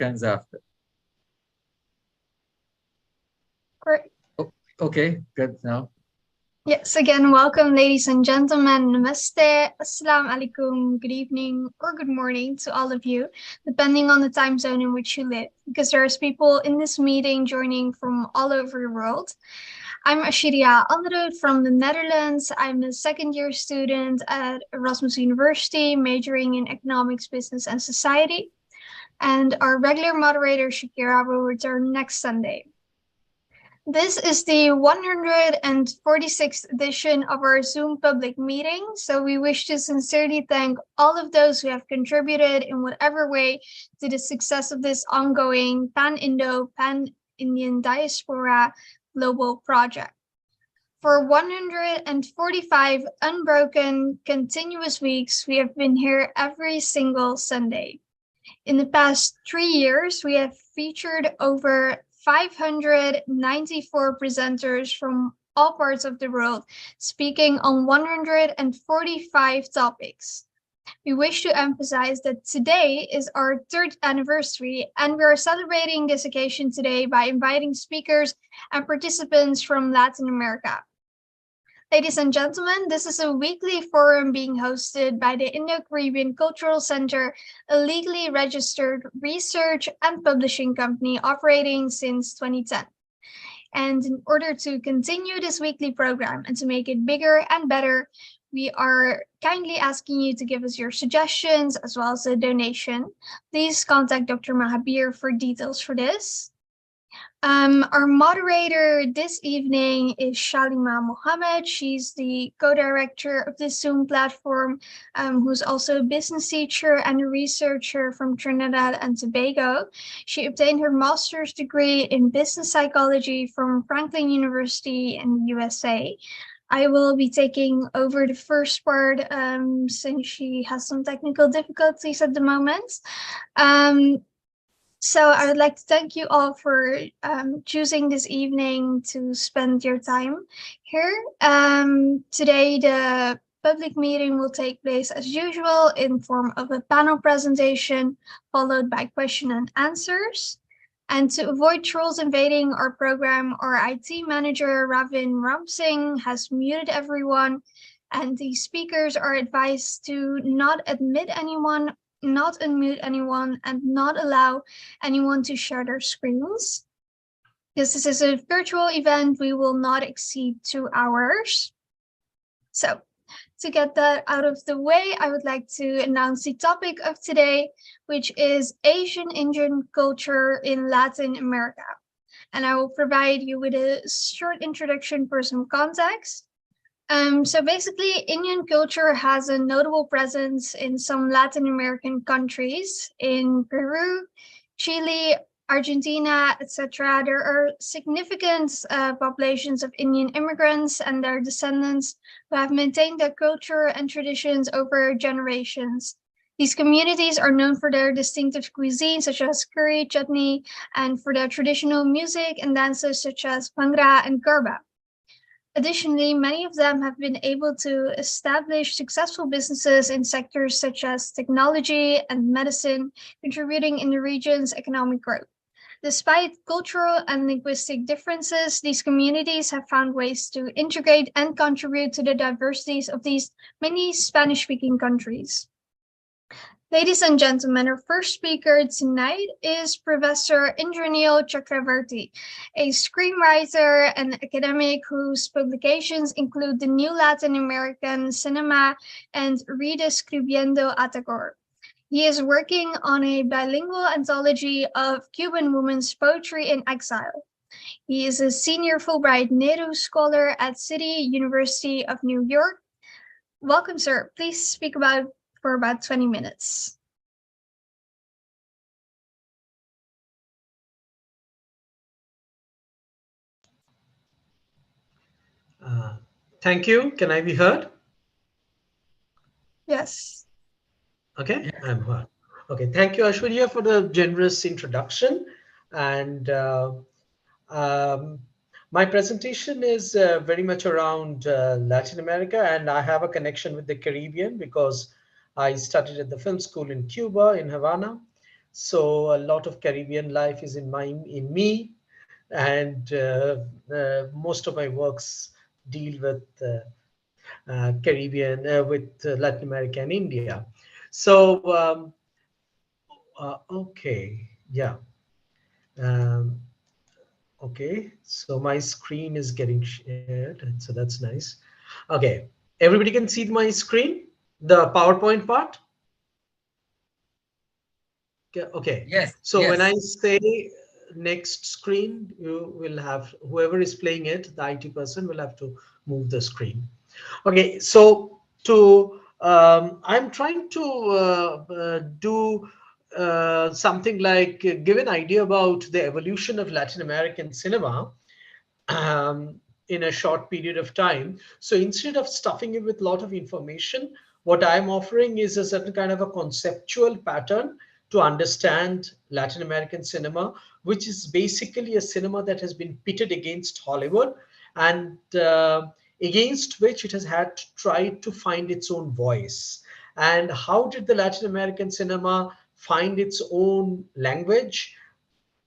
Seconds after. Great. Oh, okay, good now. Yes, again, welcome, ladies and gentlemen. Namaste, assalamu alaikum, good evening, or good morning to all of you, depending on the time zone in which you live, because there's people in this meeting joining from all over the world. I'm Ashiria Anderud from the Netherlands. I'm a second year student at Erasmus University, majoring in economics, business, and society. And our regular moderator, Shakira, will return next Sunday. This is the 146th edition of our Zoom public meeting, so we wish to sincerely thank all of those who have contributed in whatever way to the success of this ongoing Pan-Indo, Pan-Indian diaspora global project. For 145 unbroken, continuous weeks, we have been here every single Sunday. In the past 3 years, we have featured over 594 presenters from all parts of the world, speaking on 145 topics. We wish to emphasize that today is our third anniversary, and we are celebrating this occasion today by inviting speakers and participants from Latin America. Ladies and gentlemen, this is a weekly forum being hosted by the Indo-Caribbean Cultural Center, a legally registered research and publishing company operating since 2010. And in order to continue this weekly program and to make it bigger and better, we are kindly asking you to give us your suggestions as well as a donation. Please contact Dr. Mahabir for details for this. Our moderator this evening is Shalima Mohammed. She's the co-director of the Zoom platform, who's also a business teacher and a researcher from Trinidad and Tobago. She obtained her master's degree in business psychology from Franklin University in the USA. I will be taking over the first part since she has some technical difficulties at the moment. So I would like to thank you all for choosing this evening to spend your time here. Today, the public meeting will take place as usual in form of a panel presentation followed by question and answers. And to avoid trolls invading our program, our IT manager, Ravin Ramsingh, has muted everyone, and the speakers are advised to not admit anyone, not unmute anyone, and not allow anyone to share their screens. Because this is a virtual event, we will not exceed 2 hours. So to get that out of the way, I would like to announce the topic of today, which is Asian Indian culture in Latin America. And I will provide you with a short introduction for some context. So basically, Indian culture has a notable presence in some Latin American countries. In Peru, Chile, Argentina, etc. There are significant populations of Indian immigrants and their descendants who have maintained their culture and traditions over generations. These communities are known for their distinctive cuisine, such as curry, chutney, and for their traditional music and dances, such as bhangra and garba. Additionally, many of them have been able to establish successful businesses in sectors such as technology and medicine, contributing in the region's economic growth. Despite cultural and linguistic differences, these communities have found ways to integrate and contribute to the diversities of these many Spanish-speaking countries. Ladies and gentlemen, our first speaker tonight is Professor Indranil Chakravarti, a screenwriter and academic whose publications include The New Latin American Cinema and Redescribiendo Atagor. He is working on a bilingual anthology of Cuban women's poetry in exile. He is a senior Fulbright Nehru Scholar at City University of New York. Welcome, sir. Please speak for about 20 minutes. Thank you. Can I be heard? Yes. Okay, I'm heard. Okay, thank you, Ashwarya, for the generous introduction. And my presentation is very much around Latin America, and I have a connection with the Caribbean because I studied at the film school in Cuba, in Havana. So a lot of Caribbean life is in me, and most of my works deal with Caribbean, with Latin America and India. So okay, yeah. Um, okay, so my screen is getting shared, and so that's nice. Okay, everybody can see my screen, the PowerPoint part. Okay, Yes, so when yes. I say next screen, you will have, whoever is playing it, the IT person will have to move the screen. Okay, so I'm trying to do something like give an idea about the evolution of Latin American cinema um, in a short period of time. So instead of stuffing it with a lot of information, what I'm offering is a certain kind of a conceptual pattern to understand Latin American cinema, which is basically a cinema that has been pitted against Hollywood, and against which it has had to try to find its own voice. And how did the Latin American cinema find its own language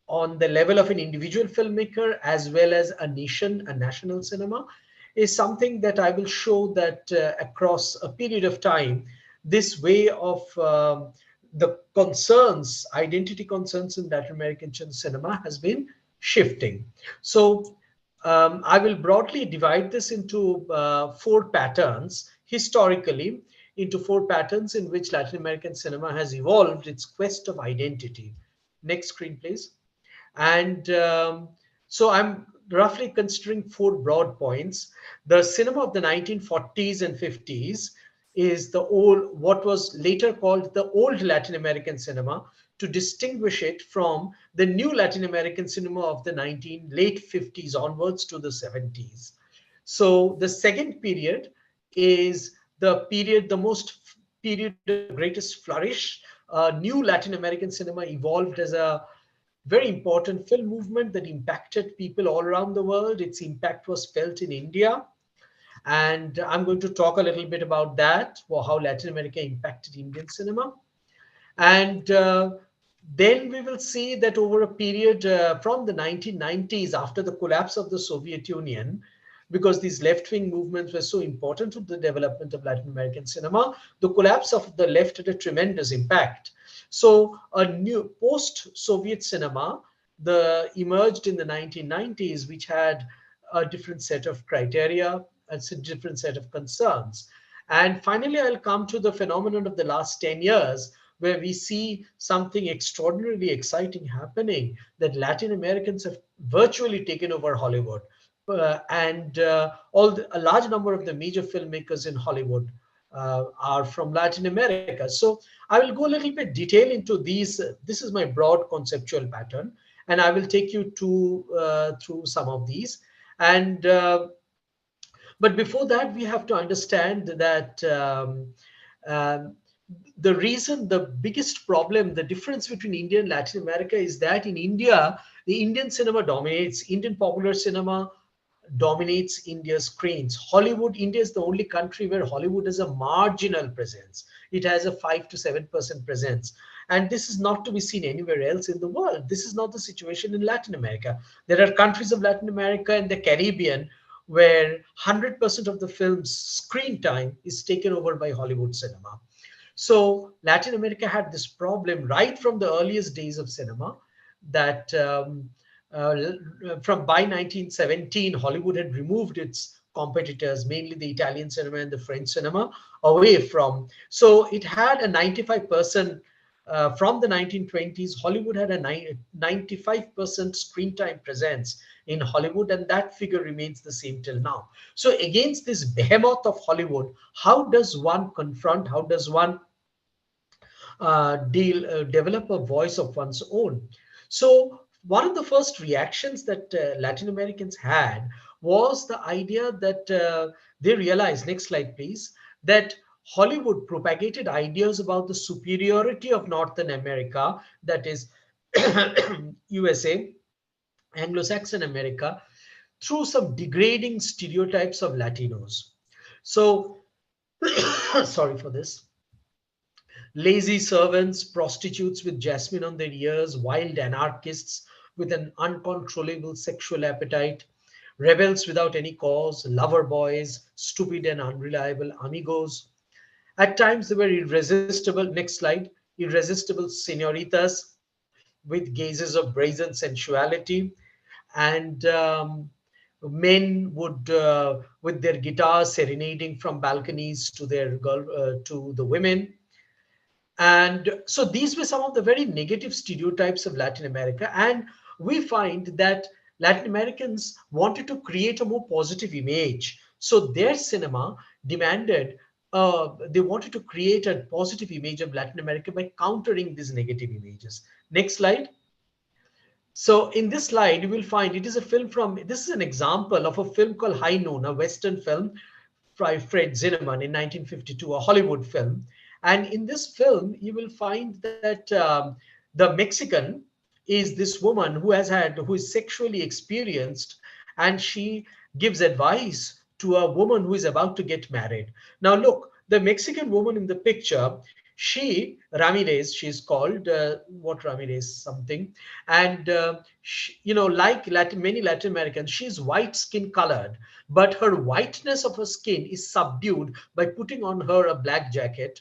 on the level of an individual filmmaker as well as a national cinema, is something that I will show that across a period of time, this way of the concerns, identity concerns in Latin American cinema has been shifting. So I will broadly divide this into four patterns historically, into four patterns in which Latin American cinema has evolved its quest of identity. Next screen, please. And so I'm roughly considering four broad points. The cinema of the 1940s and 50s is the old, what was later called the old Latin American cinema, to distinguish it from the new Latin American cinema of the late 50s onwards to the 70s. So the second period is the period, the most period of greatest flourish. New Latin American cinema evolved as a very important film movement that impacted people all around the world. Its impact was felt in India. And I'm going to talk a little bit about that, or how Latin America impacted Indian cinema. And then we will see that over a period from the 1990s, after the collapse of the Soviet Union, because these left-wing movements were so important to the development of Latin American cinema, the collapse of the left had a tremendous impact. So a new post-Soviet cinema emerged in the 1990s, which had a different set of criteria, a different set of concerns. And finally, I'll come to the phenomenon of the last 10 years, where we see something extraordinarily exciting happening, that Latin Americans have virtually taken over Hollywood. And a large number of the major filmmakers in Hollywood are from Latin America. So I will go a little bit detail into these. This is my broad conceptual pattern, and I will take you through some of these. And but before that, we have to understand that um, the reason, the biggest problem, the difference between India and Latin America is that in India, the Indian cinema dominates, Indian popular cinema dominates India's screens. Hollywood, India is the only country where Hollywood has a marginal presence. It has a 5 to 7% presence. And this is not to be seen anywhere else in the world. This is not the situation in Latin America. There are countries of Latin America and the Caribbean where 100% of the film's screen time is taken over by Hollywood cinema. So Latin America had this problem right from the earliest days of cinema, that uh, from by 1917, Hollywood had removed its competitors, mainly the Italian cinema and the French cinema, away from. So it had a 95%. From the 1920s, Hollywood had a 95% screen time presence in Hollywood, and that figure remains the same till now. So against this behemoth of Hollywood, how does one confront, how does one develop a voice of one's own? So one of the first reactions that Latin Americans had was the idea that they realized, next slide please, that Hollywood propagated ideas about the superiority of Northern America, that is USA, Anglo-Saxon America, through some degrading stereotypes of Latinos. So sorry for this. Lazy servants, prostitutes with jasmine on their ears, wild anarchists with an uncontrollable sexual appetite, rebels without any cause, lover boys, stupid and unreliable amigos. At times they were irresistible, next slide, irresistible senoritas with gazes of brazen sensuality, and men would with their guitars serenading from balconies to their girl to the women. And so these were some of the very negative stereotypes of Latin America. And we find that Latin Americans wanted to create a more positive image. So their cinema demanded, they wanted to create a positive image of Latin America by countering these negative images. Next slide. So in this slide, you will find it is a film from, this is an example of a film called High Noon, a Western film by Fred Zinnemann in 1952, a Hollywood film. And in this film, you will find that the Mexican is this woman who is sexually experienced, and she gives advice to a woman who is about to get married. Now, look, the Mexican woman in the picture, Ramirez, she's called, what Ramirez, something. And, like many Latin Americans, she's white skin colored, but her whiteness of her skin is subdued by putting on her a black jacket,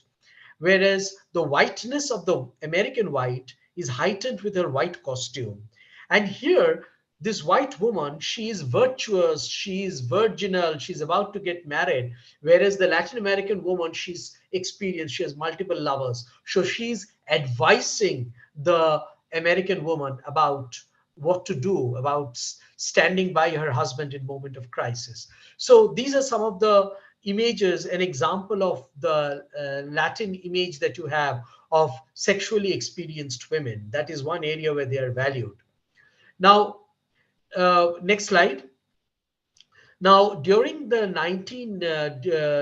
whereas the whiteness of the American white is heightened with her white costume. And here, this white woman, she is virtuous, she is virginal, she's about to get married, whereas the Latin American woman, she's experienced, she has multiple lovers. So she's advising the American woman about what to do, about standing by her husband in moment of crisis. So these are some of the images, an example of the Latin image that you have of sexually experienced women. That is one area where they are valued. Now, next slide. Now, during the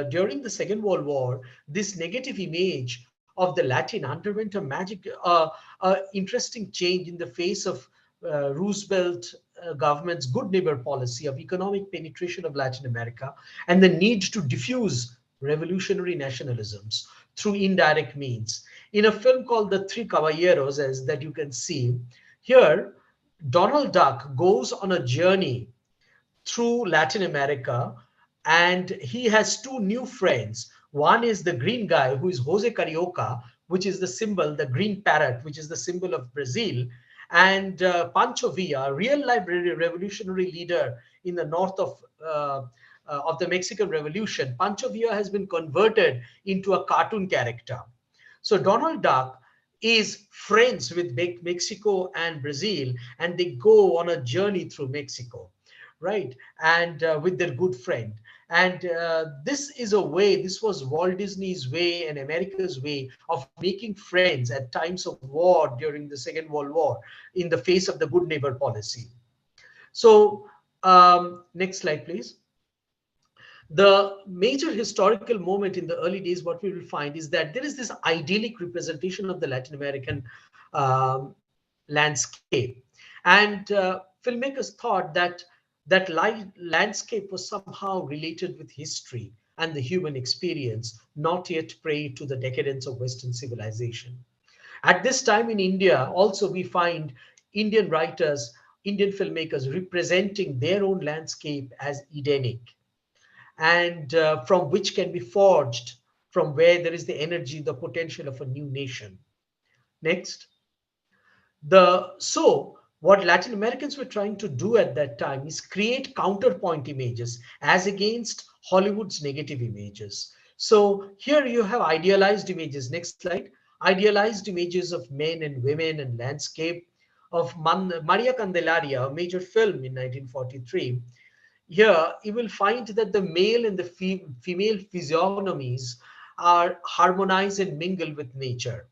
during the Second World War, this negative image of the Latin underwent a interesting change in the face of Roosevelt government's good neighbor policy of economic penetration of Latin America and the need to diffuse revolutionary nationalisms through indirect means. In a film called The Three Caballeros, as that you can see here, Donald Duck goes on a journey through Latin America, and he has two new friends. One is the green guy, who is Jose Carioca, which is the symbol, the green parrot, which is the symbol of Brazil, and Pancho Villa, a real life revolutionary leader in the north of the Mexican Revolution. Pancho Villa has been converted into a cartoon character. So Donald Duck is friends with Mexico and Brazil, and they go on a journey through Mexico, right? And with their good friend. And this was Walt Disney's way and America's way of making friends at times of war during the Second World War in the face of the good neighbor policy. So next slide, please. The major historical moment in the early days, what we will find is that there is this idyllic representation of the Latin American landscape. And filmmakers thought that landscape was somehow related with history and the human experience, not yet prey to the decadence of Western civilization. At this time in India, also we find Indian writers, Indian filmmakers representing their own landscape as Edenic, and from which can be forged, from where there is the energy, the potential of a new nation. Next. So what Latin Americans were trying to do at that time is create counterpoint images as against Hollywood's negative images. So here you have idealized images. Next slide. Idealized images of men and women and landscape of Maria Candelaria, a major film in 1943. Here you will find that the male and the female physiognomies are harmonized and mingle with nature.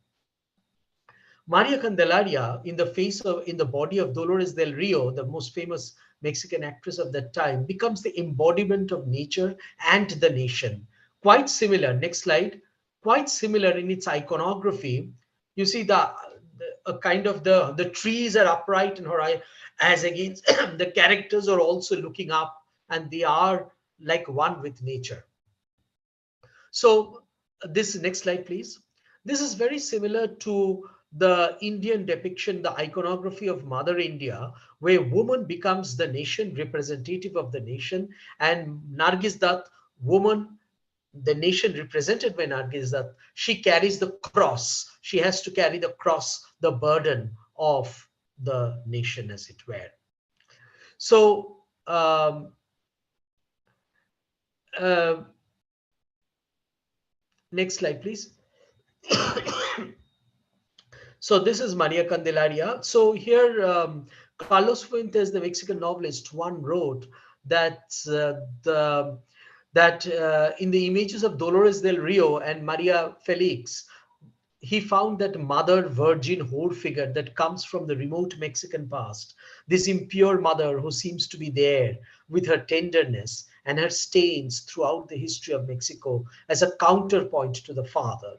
Maria Candelaria, in the body of Dolores del Rio, the most famous Mexican actress of that time, becomes the embodiment of nature and the nation. Quite similar. Next slide. Quite similar in its iconography. You see the trees are upright in her eye, as against the characters are also looking up, and they are like one with nature. So this next slide, please. This is very similar to the Indian depiction, the iconography of Mother India, where woman becomes the nation, representative of the nation, and Nargis Dutt, woman, the nation represented by Nargis Dutt, she carries the cross. She has to carry the cross, the burden of the nation, as it were. So, uh, next slide, please. So this is Maria Candelaria. So here, Carlos Fuentes, the Mexican novelist, one wrote that in the images of Dolores del Rio and Maria Felix, he found that mother virgin whore figure that comes from the remote Mexican past, this impure mother who seems to be there with her tenderness and her stains throughout the history of Mexico as a counterpoint to the father.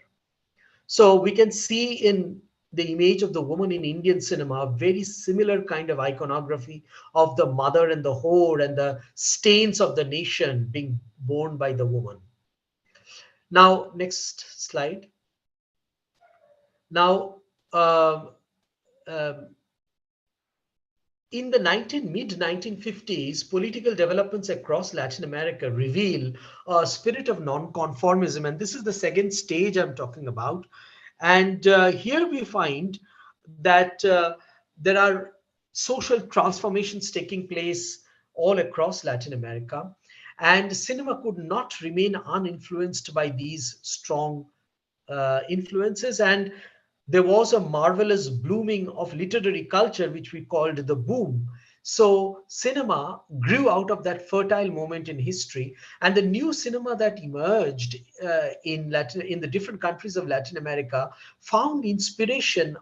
So we can see in the image of the woman in Indian cinema a very similar kind of iconography of the mother and the whore and the stains of the nation being borne by the woman. Now, next slide. Now, um, in the mid 1950s, political developments across Latin America reveal a spirit of non-conformism, and this is the second stage I'm talking about. And here we find that there are social transformations taking place all across Latin America, and cinema could not remain uninfluenced by these strong influences. And there was a marvelous blooming of literary culture, which we called the boom. So cinema grew out of that fertile moment in history, and the new cinema that emerged in the different countries of Latin America found inspiration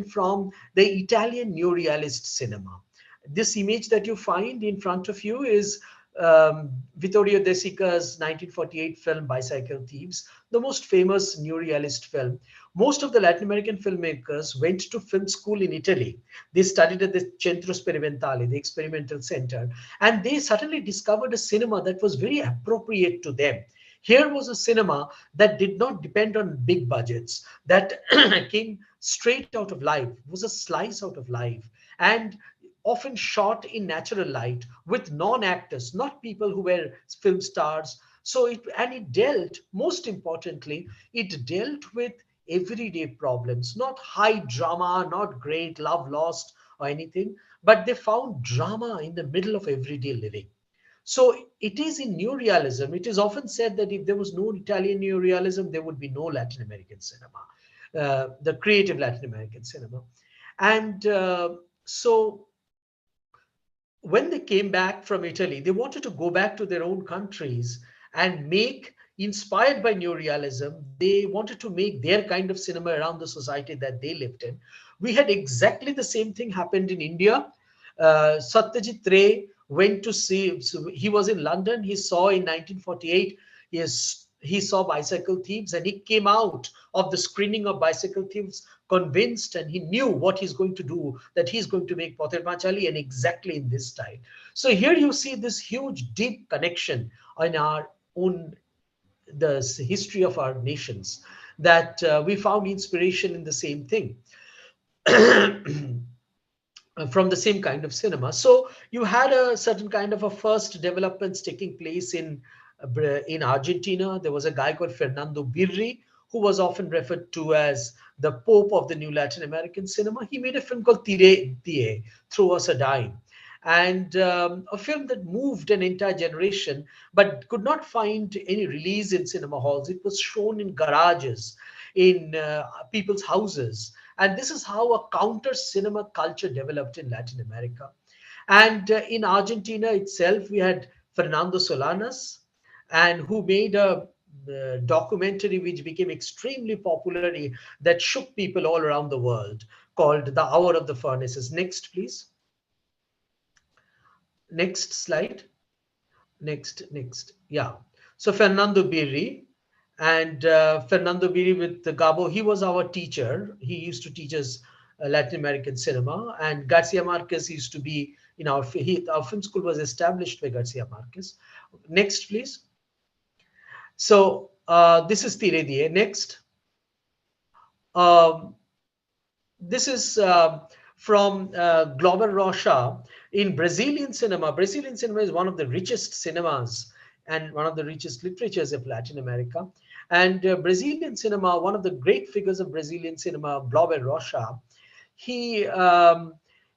from the Italian neorealist cinema. This image that you find in front of you is Vittorio De Sica's 1948 film Bicycle Thieves, the most famous neorealist film. Most of the Latin American filmmakers went to film school in Italy. They studied at the Centro Sperimentale, the experimental center, and they suddenly discovered a cinema that was very appropriate to them. Here was a cinema that did not depend on big budgets, that came straight out of life, was a slice out of life, and often shot in natural light with non-actors, not people who were film stars. So it dealt, most importantly, it dealt with everyday problems, not high drama, not great love lost or anything, but they found drama in the middle of everyday living. So it is in neorealism. It is often said that if there was no Italian neorealism, there would be no Latin American cinema, the creative Latin American cinema. And so when they came back from Italy, they wanted to go back to their own countries and make, inspired by neorealism, they wanted to make their kind of cinema around the society that they lived in. We had exactly the same thing happened in India. Satyajit Ray went to see, so he was in London, he saw in 1948, he saw Bicycle Thieves, and he came out of the screening of Bicycle Thieves convinced, and he knew what he's going to do, that he's going to make Pather Panchali, and exactly in this style. So here you see this huge, deep connection in our own, the history of our nations, that we found inspiration in the same thing. From the same kind of cinema. So you had a certain kind of a first developments taking place in Argentina. There was a guy called Fernando Birri, who was often referred to as the Pope of the new Latin American cinema. He made a film called Tire Die, Throw Us a Dime, and a film that moved an entire generation, but could not find any release in cinema halls. It was shown in garages, in people's houses. And this is how a counter cinema culture developed in Latin America. And in Argentina itself, we had Fernando Solanas, and who made a documentary which became extremely popular, that shook people all around the world, called The Hour of the Furnaces. Next, please. Next slide. Next. Yeah. So Fernando Birri, and Fernando Birri with the Gabo, he was our teacher. He used to teach us Latin American cinema, and Garcia Marquez used to be in our film school was established by Garcia Marquez. Next, please. So This is Tire Diye. Next. Um, this is from Glauber Rocha in Brazilian cinema. Brazilian cinema is one of the richest cinemas and one of the richest literatures of Latin America. And Brazilian cinema, one of the great figures of Brazilian cinema, Glauber Rocha, he um,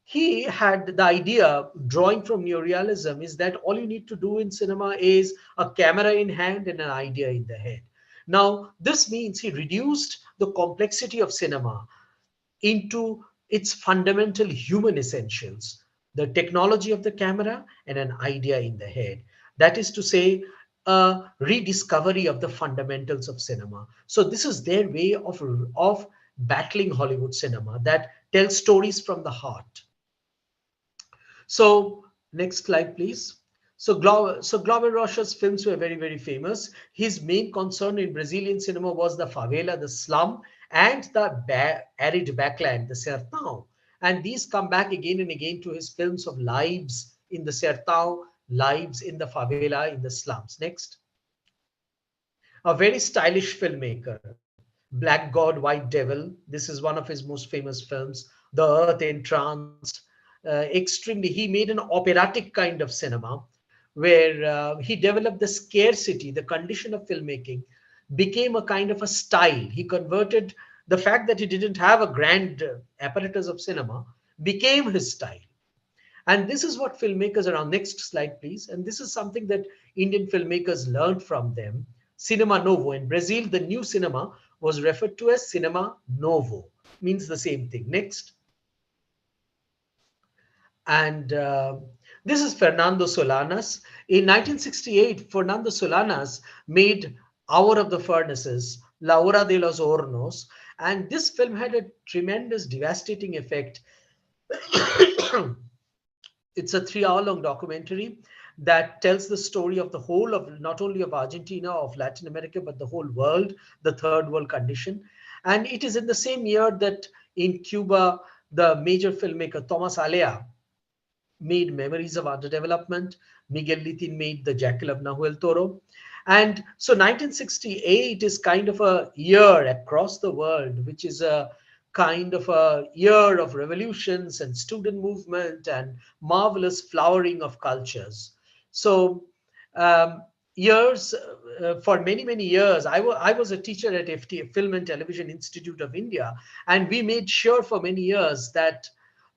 he had the idea, drawing from neorealism, is that all you need to do in cinema is a camera in hand and an idea in the head. Now, this means he reduced the complexity of cinema into its fundamental human essentials, the technology of the camera and an idea in the head. That is to say, a rediscovery of the fundamentals of cinema. So this is their way of battling Hollywood cinema that tells stories from the heart. So next slide, please. So Glauber Rocha's films were very, very famous. His main concern in Brazilian cinema was the favela, the slum, and the arid backland, the sertão. And these come back again and again to his films of lives in the sertão, lives in the favela, in the slums. Next. A very stylish filmmaker, Black God, White Devil. This is one of his most famous films. The Earth Entranced. Extremely, he made an operatic kind of cinema where he developed the scarcity, the condition of filmmaking, became a kind of a style. He converted the fact that he didn't have a grand apparatus of cinema, became his style. And this is what filmmakers around. Next slide, please. And this is something that Indian filmmakers learned from them. Cinema Novo. In Brazil, the new cinema was referred to as Cinema Novo, means the same thing. Next. And this is Fernando Solanas. In 1968, Fernando Solanas made Hour of the Furnaces, La Hora de los Hornos, and this film had a tremendous devastating effect. It's a 3-hour long documentary that tells the story of the whole of, not only of Argentina, of Latin America, but the whole world, the third world condition. And it is in the same year that in Cuba, the major filmmaker Thomas Alea made Memories of Underdevelopment. Miguel Litin made The Jackal of Nahuel Toro. And so 1968 is kind of a year across the world, which is a kind of a year of revolutions and student movement and marvelous flowering of cultures. So years, for many, many years, I was a teacher at FT, Film and Television Institute of India, and we made sure for many years that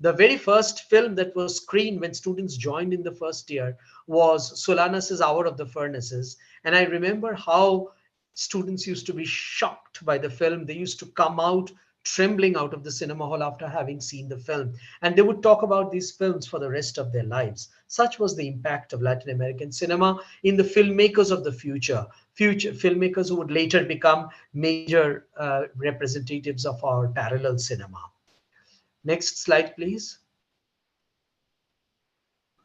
the very first film that was screened when students joined in the first year was Solanas's Hour of the Furnaces. And I remember how students used to be shocked by the film. They used to come out trembling out of the cinema hall after having seen the film. And they would talk about these films for the rest of their lives. Such was the impact of Latin American cinema in the filmmakers of the future filmmakers who would later become major representatives of our parallel cinema. Next slide, please.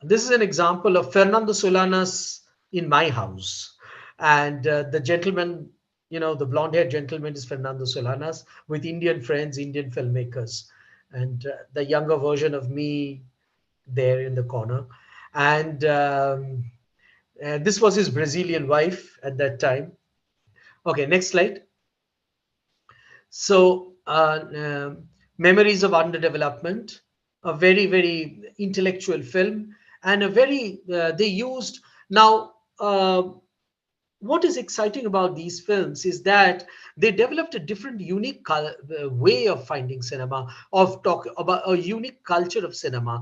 This is an example of Fernando Solanas in my house. And the gentleman, the blonde-haired gentleman is Fernando Solanas with Indian friends, Indian filmmakers. And the younger version of me there in the corner. And this was his Brazilian wife at that time. Okay, next slide. So Memories of Underdevelopment, a very, very intellectual film, and a very, they used, now, what is exciting about these films is that they developed a different, unique way of finding cinema, of talk about a unique culture of cinema.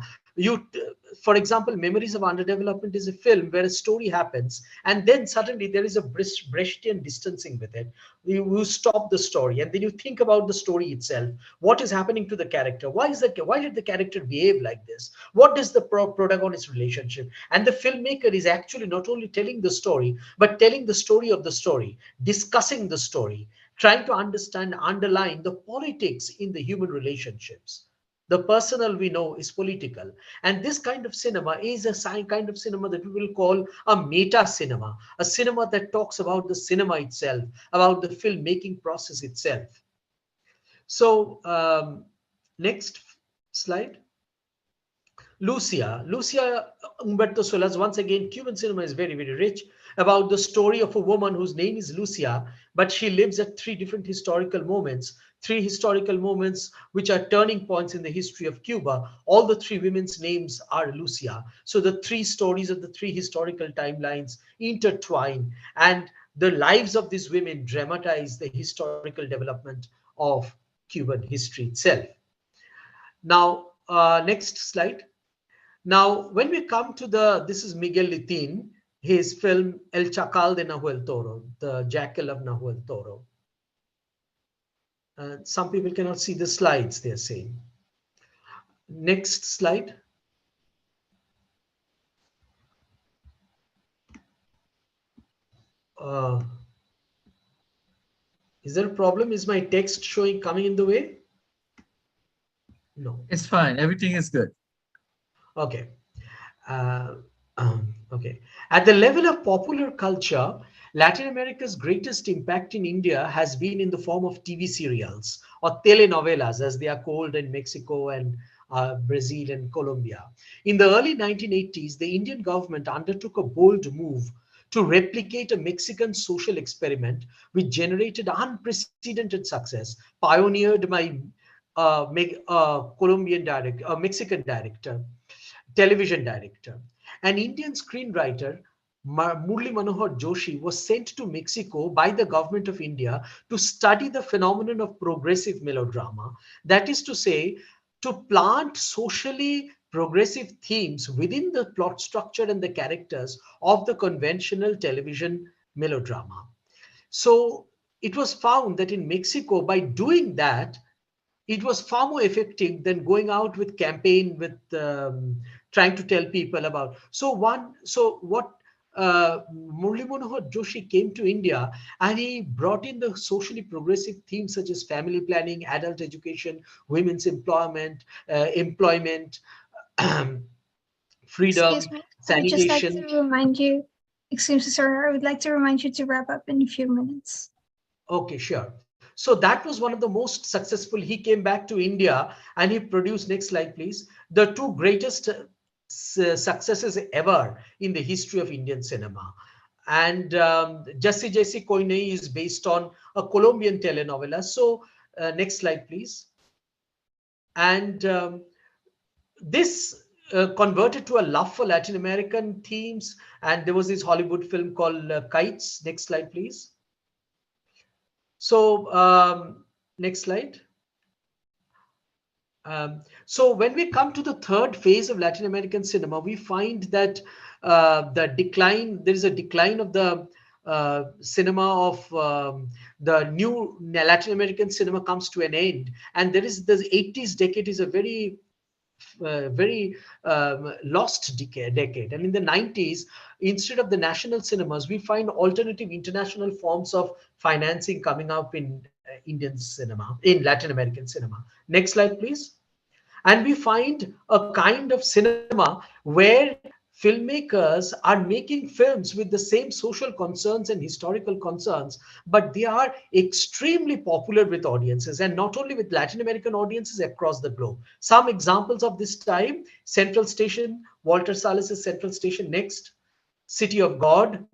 For example, Memories of Underdevelopment is a film where a story happens and then suddenly there is a Brechtian distancing with it. You stop the story and then you think about the story itself. What is happening to the character? Why did the character behave like this? What is the protagonist relationship? And the filmmaker is actually not only telling the story, but telling the story of the story, discussing the story, trying to understand, underline the politics in the human relationships. The personal, we know, is political. And this kind of cinema is a kind of cinema that we will call a meta cinema, a cinema that talks about the cinema itself, about the filmmaking process itself. So next slide. Lucia Humberto Solas, once again, Cuban cinema is very, very rich about the story of a woman whose name is Lucia, but she lives at three historical moments which are turning points in the history of Cuba. All the three women's names are Lucia. So the three stories of the three historical timelines intertwine, and the lives of these women dramatize the historical development of Cuban history itself. Now, next slide. Now, when we come to this is Miguel Litin, his film El Chacal de Nahuel Toro, the Jackal of Nahuel Toro. Some people cannot see the slides, they're saying. Next slide. Uh, is there a problem? Is my text showing coming in the way? No. It's fine. Everything is good. Okay. Uh, okay. At the level of popular culture, Latin America's greatest impact in India has been in the form of TV serials or telenovelas, as they are called in Mexico and Brazil and Colombia. In the early 1980s, the Indian government undertook a bold move to replicate a Mexican social experiment which generated unprecedented success, pioneered by Mexican director, television director. An Indian screenwriter, Murli Manohar Joshi, was sent to Mexico by the government of India to study the phenomenon of progressive melodrama. That is to say, to plant socially progressive themes within the plot structure and the characters of the conventional television melodrama. So it was found that in Mexico, by doing that, it was far more effective than going out with campaign with trying to tell people about. So what Murli Manohar Joshi came to India and he brought in the socially progressive themes such as family planning, adult education, women's employment, Excuse freedom, me. I would just like to sanitation. remind you, excuse me, sir, I would like to remind you to wrap up in a few minutes. Okay, sure. So that was one of the most successful. He came back to India and he produced, next slide, please, the two greatest successes ever in the history of Indian cinema. And Jassi Jaisi Koi Nahi is based on a Colombian telenovela. So next slide, please. And this converted to a love for Latin American themes. And there was this Hollywood film called Kites. Next slide, please. So next slide. So when we come to the third phase of Latin American cinema, we find that there is a decline of the cinema of the new Latin American cinema comes to an end. And there is the 80s decade is a very lost decade. And in the 90s, instead of the national cinemas, we find alternative international forms of financing coming up in Indian cinema, in Latin American cinema. Next slide, please. And we find a kind of cinema where filmmakers are making films with the same social concerns and historical concerns, but they are extremely popular with audiences, and not only with Latin American audiences across the globe. Some examples of this time: Central Station, Walter Salas's Central Station. Next, City of God.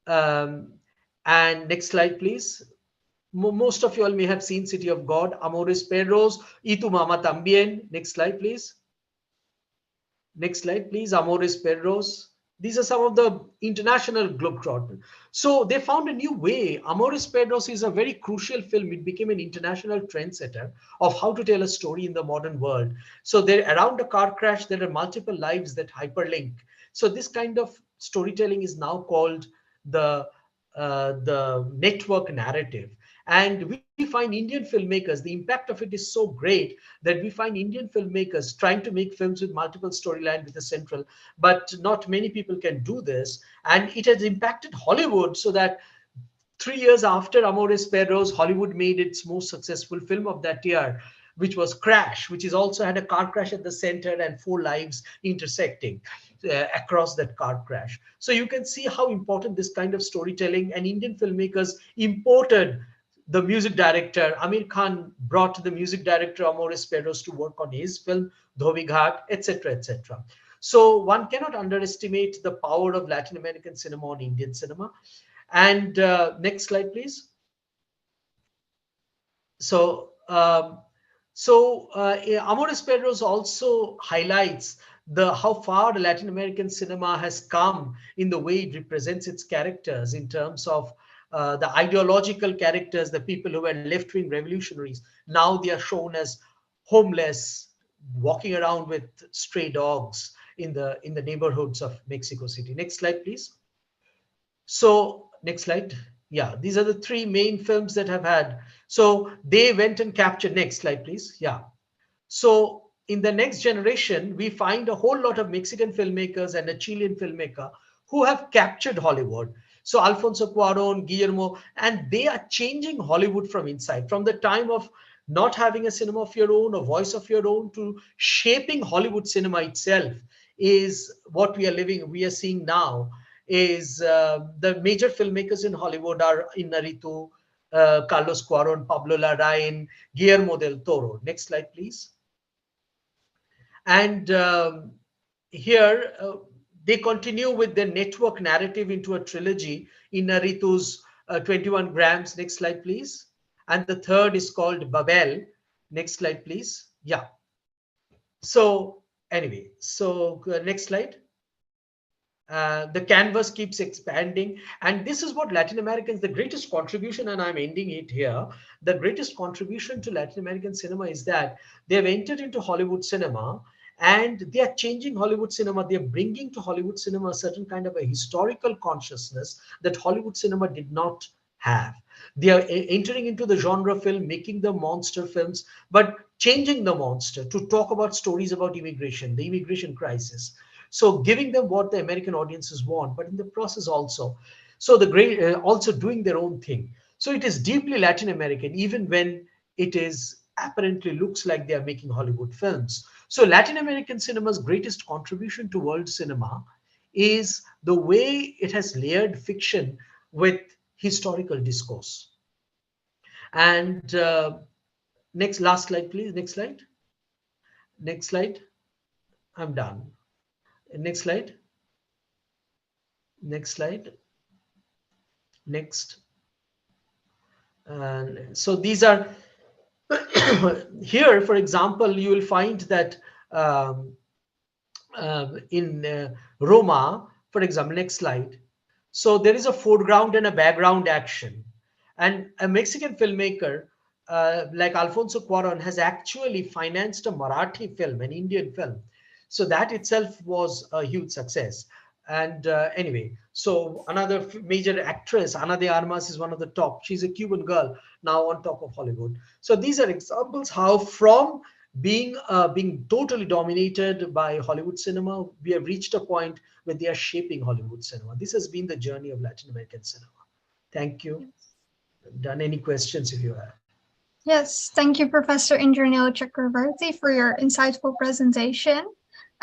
And next slide, please. Most of you all may have seen City of God, Amores Perros, Y tu Mama Tambien. Next slide, please. Next slide, please. Amores Perros. These are some of the international globetrotters. So they found a new way. Amores Perros is a very crucial film. It became an international trendsetter of how to tell a story in the modern world. So there, around a car crash, there are multiple lives that hyperlink. So this kind of storytelling is now called the network narrative. And we find Indian filmmakers, the impact of it is so great that we find Indian filmmakers trying to make films with multiple storyline with a central, but not many people can do this. And it has impacted Hollywood, so that 3 years after Amores Perros, Hollywood made its most successful film of that year, which was Crash, which is also had a car crash at the center and 4 lives intersecting across that car crash. So you can see how important this kind of storytelling, and Indian filmmakers imported the music director, Amir Khan brought the music director Amores Perros to work on his film, Dhobi Ghat, etc., etc. So one cannot underestimate the power of Latin American cinema on Indian cinema. And next slide, please. So, Amores Perros also highlights how far Latin American cinema has come in the way it represents its characters in terms of the ideological characters, the people who were left-wing revolutionaries. Now they are shown as homeless, walking around with stray dogs in the neighborhoods of Mexico City. Next slide, please. So next slide. Yeah, these are the three main films that have had. So they went and captured. Next slide, please. Yeah. So in the next generation, we find a whole lot of Mexican filmmakers and a Chilean filmmaker who have captured Hollywood. So Alfonso Cuarón, Guillermo, and they are changing Hollywood from inside, from the time of not having a cinema of your own, a voice of your own, to shaping Hollywood cinema itself is what we are seeing now. Is the major filmmakers in Hollywood are Inarritu, Carlos Cuarón, Pablo Larraín, Guillermo del Toro. Next slide, please. And here they continue with the network narrative into a trilogy. Inarritu's 21 grams. Next slide, please. And the third is called Babel. Next slide, please. Yeah. So anyway, so next slide. The canvas keeps expanding, and this is what Latin Americans, the greatest contribution, and I'm ending it here, the greatest contribution to Latin American cinema is that they have entered into Hollywood cinema and they are changing Hollywood cinema. They are bringing to Hollywood cinema a certain kind of a historical consciousness that Hollywood cinema did not have. They are entering into the genre film, making the monster films, but changing the monster to talk about stories about immigration, the immigration crisis. So giving them what the American audiences want, but in the process also, so the great also doing their own thing. So it is deeply Latin American, even when it is apparently looks like they are making Hollywood films. So Latin American cinema's greatest contribution to world cinema is the way it has layered fiction with historical discourse. And last slide, please. Next slide. Next slide. I'm done. Next slide. Next slide. Next. And so these are here, for example, you will find that in Roma, for example, next slide. So there is a foreground and a background action. And a Mexican filmmaker like Alfonso Cuarón has actually financed a Marathi film, an Indian film. So that itself was a huge success. And anyway, so another major actress, Ana de Armas, is one of the top. She's a Cuban girl now on top of Hollywood. So these are examples how from being totally dominated by Hollywood cinema, we have reached a point where they are shaping Hollywood cinema. This has been the journey of Latin American cinema. Thank you. Done. Any questions if you have? Yes, thank you, Professor Indranil Chakravarti, for your insightful presentation.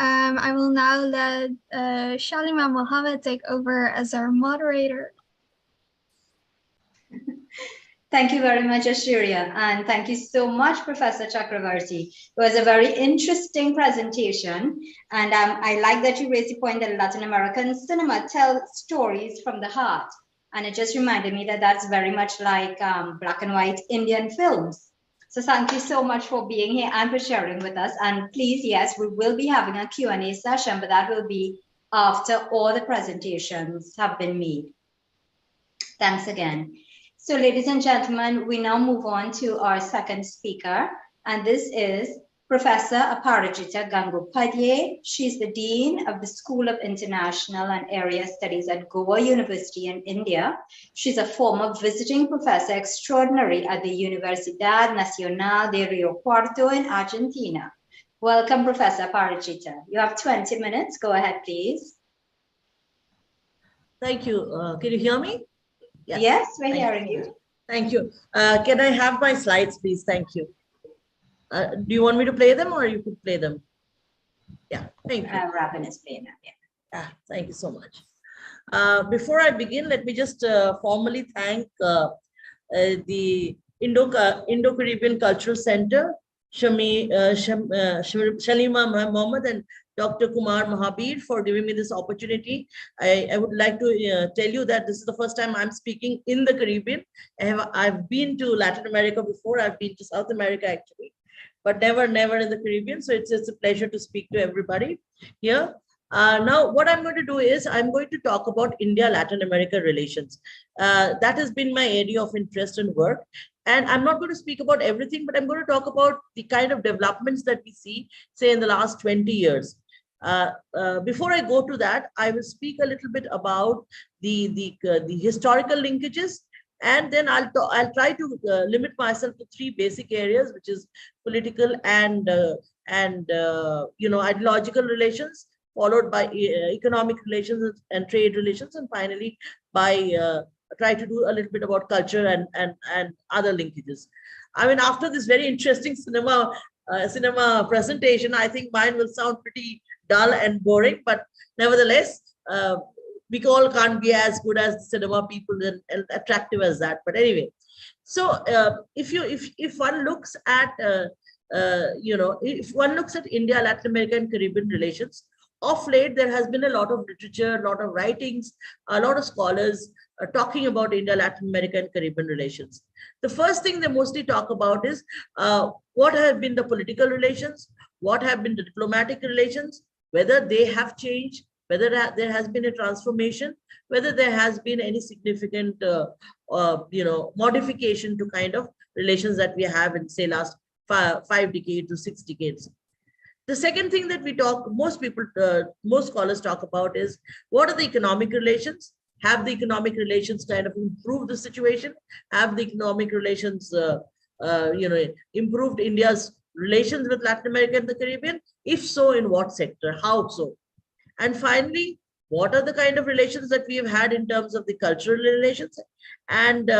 I will now let Shalima Mohammed take over as our moderator. Thank you very much, Ashurya, and thank you so much, Professor Chakravarti. It was a very interesting presentation, and I like that you raised the point that Latin American cinema tells stories from the heart, and it just reminded me that that's very much like black and white Indian films. So thank you so much for being here and for sharing with us. And please, yes, we will be having a Q&A session, but that will be after all the presentations have been made. Thanks again. So ladies and gentlemen, we now move on to our second speaker, and this is Professor Aparajita Gangopadhyay. She's the Dean of the School of International and Area Studies at Goa University in India. She's a former visiting professor extraordinary at the Universidad Nacional de Rio Cuarto in Argentina. Welcome, Professor Aparajita. You have 20 minutes. Go ahead, please. Thank you. Can you hear me? Yes, we're hearing you. Thank you. Can I have my slides, please? Thank you. Do you want me to play them or you could play them? Yeah, thank you. Robin is playing them, yeah. Thank you so much. Before I begin, let me just formally thank the Indo-Caribbean Cultural Center, Shalima Mohammed and Dr. Kumar Mahabir for giving me this opportunity. I would like to tell you that this is the first time I'm speaking in the Caribbean. I've been to Latin America before. I've been to South America actually, but never in the Caribbean. So it's a pleasure to speak to everybody here. Now, what I'm going to do is I'm going to talk about India-Latin America relations. That has been my area of interest and work. And I'm not going to speak about everything, but I'm going to talk about the kind of developments that we see, say, in the last 20 years. Before I go to that, I will speak a little bit about the historical linkages, and then I'll try to limit myself to three basic areas, which is political and ideological relations, followed by economic relations and trade relations, and finally by try to do a little bit about culture and other linkages. I mean, after this very interesting cinema presentation, I think mine will sound pretty dull and boring, but nevertheless, we all can't be as good as cinema people and attractive as that. But anyway, so if one looks at if one looks at India, Latin America, and Caribbean relations, of late there has been a lot of literature, a lot of writings, a lot of scholars talking about India, Latin America, and Caribbean relations. The first thing they mostly talk about is what have been the political relations, what have been the diplomatic relations, whether they have changed, whether there has been a transformation, whether there has been any significant modification to kind of relations that we have in, say, last 5 decades to 6 decades. The second thing that most scholars talk about is what are the economic relations? Have the economic relations kind of improved the situation? Have the economic relations, improved India's relations with Latin America and the Caribbean? If so, in what sector? How so? And finally, what are the kind of relations that we have had in terms of the cultural relations? And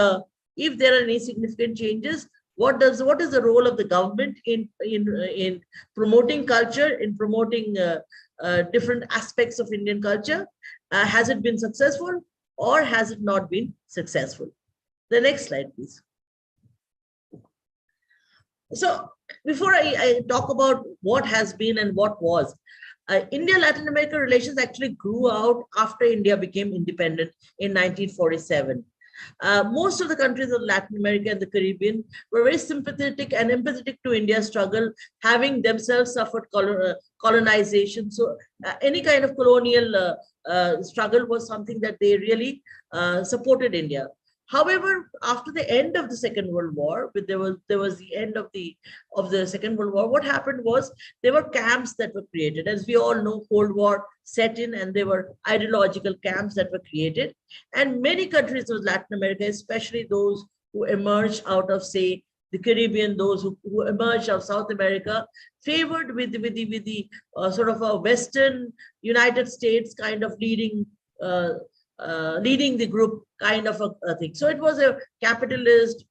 if there are any significant changes, what is the role of the government in promoting culture, in promoting different aspects of Indian culture? Has it been successful or has it not been successful? The next slide, please. So before I talk about what has been and what was, India-Latin America relations actually grew out after India became independent in 1947. Most of the countries of Latin America and the Caribbean were very sympathetic and empathetic to India's struggle, having themselves suffered colonization. So any kind of colonial struggle was something that they really supported India. However, after the end of the Second World War, there was the end of the Second World War. What happened was there were camps that were created. As we all know, Cold War set in, and there were ideological camps that were created. And many countries of Latin America, especially those who emerged out of, say, the Caribbean, those who emerged out of South America, favored with the sort of a Western United States kind of leading the group kind of a thing. So it was a capitalist,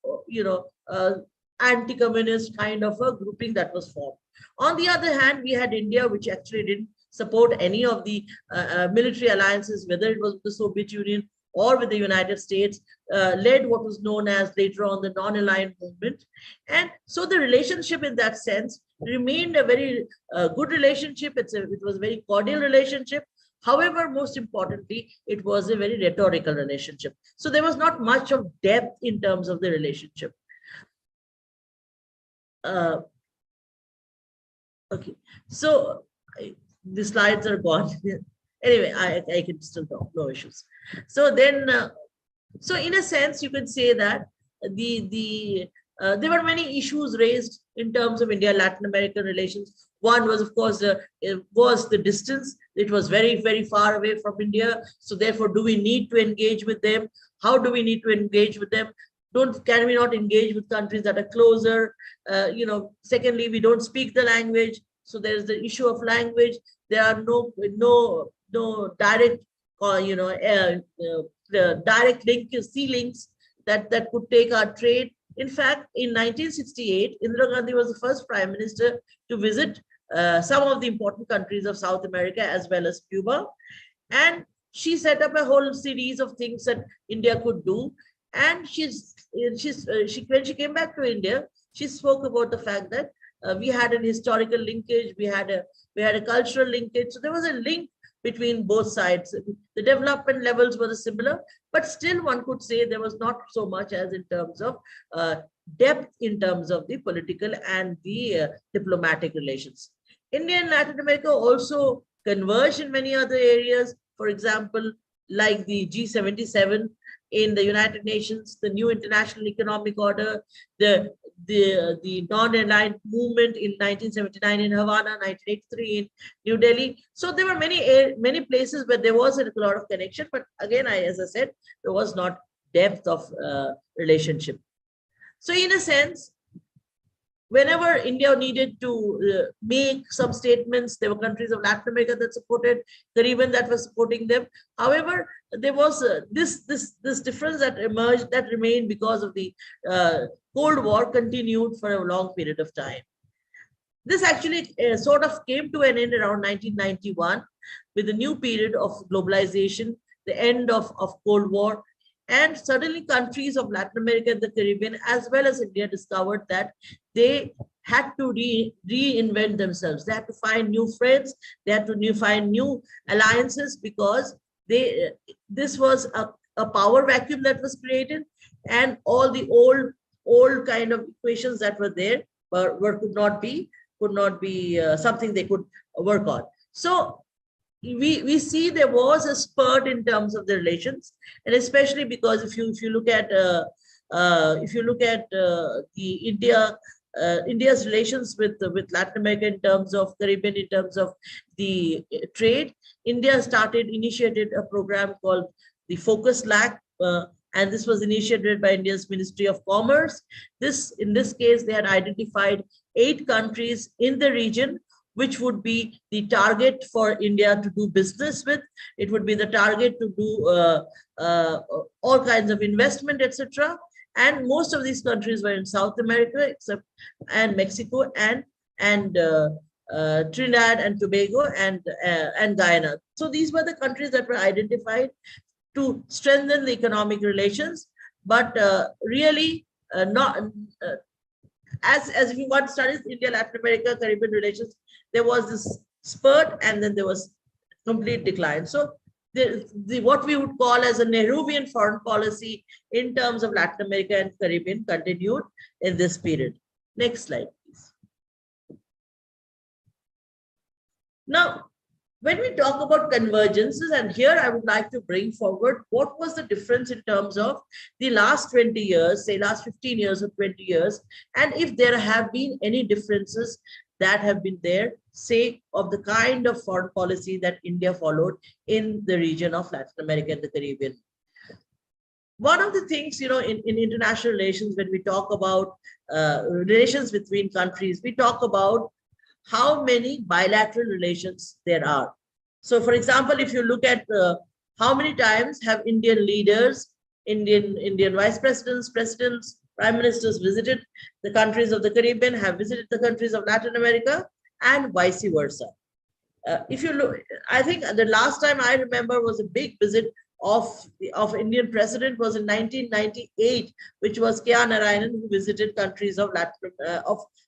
anti-communist kind of a grouping that was formed. On the other hand, we had India, which actually didn't support any of the military alliances, whether it was with the Soviet Union or with the United States, led what was known as later on the non-aligned movement. And so the relationship in that sense remained a very good relationship. It was a very cordial relationship. However, most importantly, it was a very rhetorical relationship. So there was not much of depth in terms of the relationship. Okay, so the slides are gone. Anyway, I can still talk, no issues. So then, so in a sense, you can say that there were many issues raised in terms of India-Latin American relations. One was, of course, was the distance. It was very, very far away from India. So therefore, do we need to engage with them? How do we need to engage with them? Can we not engage with countries that are closer? Secondly, we don't speak the language. So there's the issue of language. There are no direct, direct sea links that could take our trade. In fact, in 1968, Indira Gandhi was the first prime minister to visit some of the important countries of South America as well as Cuba. And she set up a whole series of things that India could do. And when she came back to India, she spoke about the fact that we had an historical linkage, we had a cultural linkage. So there was a link between both sides. The development levels were similar, but still one could say there was not so much as in terms of depth in terms of the political and the diplomatic relations. India and Latin America also converge in many other areas. For example, like the G77 in the United Nations, the new international economic order, the non-aligned movement in 1979 in Havana, 1983 in New Delhi. So there were many places where there was a lot of connection, but again, as I said, there was not depth of relationship. So in a sense, whenever India needed to make some statements, there were countries of Latin America that supported, Caribbean that was supporting them. However, there was this difference that emerged, that remained because of the Cold War, continued for a long period of time. This actually sort of came to an end around 1991 with the new period of globalization, the end of Cold War. And suddenly countries of Latin America and the Caribbean, as well as India, discovered that they had to reinvent themselves. They had to find new friends. They had to find new alliances, because this was a power vacuum that was created, and all the old kind of equations that were there could not be something they could work on. So we see there was a spurt in terms of the relations, and especially because if you look at India's relations with Latin America in terms of Caribbean, in terms of the trade, India initiated a program called the Focus LAC, and this was initiated by India's Ministry of Commerce. In this case, they had identified 8 countries in the region which would be the target for India to do business with. It would be the target to do all kinds of investment, etc. And most of these countries were in South America, and Mexico, and Trinidad and Tobago, and Guyana. So these were the countries that were identified to strengthen the economic relations, but really not. As if you want to study India, Latin America, Caribbean relations, there was this spurt, and then there was complete decline. So what we would call as a Nehruvian foreign policy in terms of Latin America and Caribbean continued in this period. Next slide, please. Now, when we talk about convergences, and here I would like to bring forward what was the difference in terms of the last 20 years, say last 15 years or 20 years, and if there have been any differences that have been there, say, of the kind of foreign policy that India followed in the region of Latin America and the Caribbean. One of the things, in international relations, when we talk about relations between countries, we talk about how many bilateral relations there are. So, for example, if you look at how many times have Indian leaders, Indian vice presidents, prime ministers visited the countries of the Caribbean, have visited the countries of Latin America, and vice versa. If you look, I think the last time I remember was a big visit of Indian president was in 1998, which was K.R. Narayanan, who visited countries of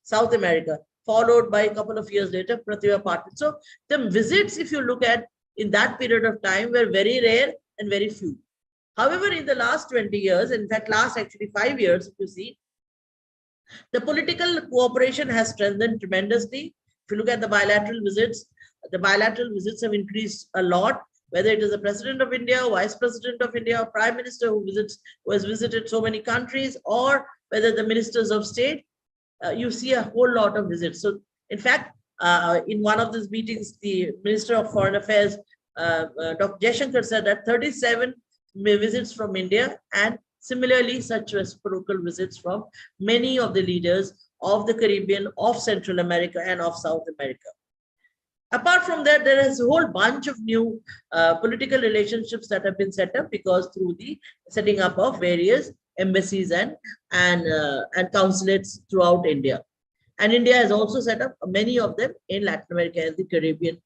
South America, followed by a couple of years later, Pratibha Patil. So the visits, if you look at in that period of time, were very rare and very few. However, in the last 20 years, in fact, last actually 5 years, if you see, the political cooperation has strengthened tremendously. If you look at the bilateral visits have increased a lot, whether it is the President of India, Vice President of India, or Prime Minister who has visited so many countries, or whether the Ministers of State, you see a whole lot of visits. So, in fact, in one of these meetings, the Minister of Foreign Affairs, Dr. Jaishankar, said that 37 visits from India, and similarly such reciprocal visits from many of the leaders of the Caribbean, of Central America, and of South America. Apart from that, there is a whole bunch of new political relationships that have been set up because through the setting up of various embassies and consulates throughout India. And India has also set up many of them in Latin America and the Caribbean.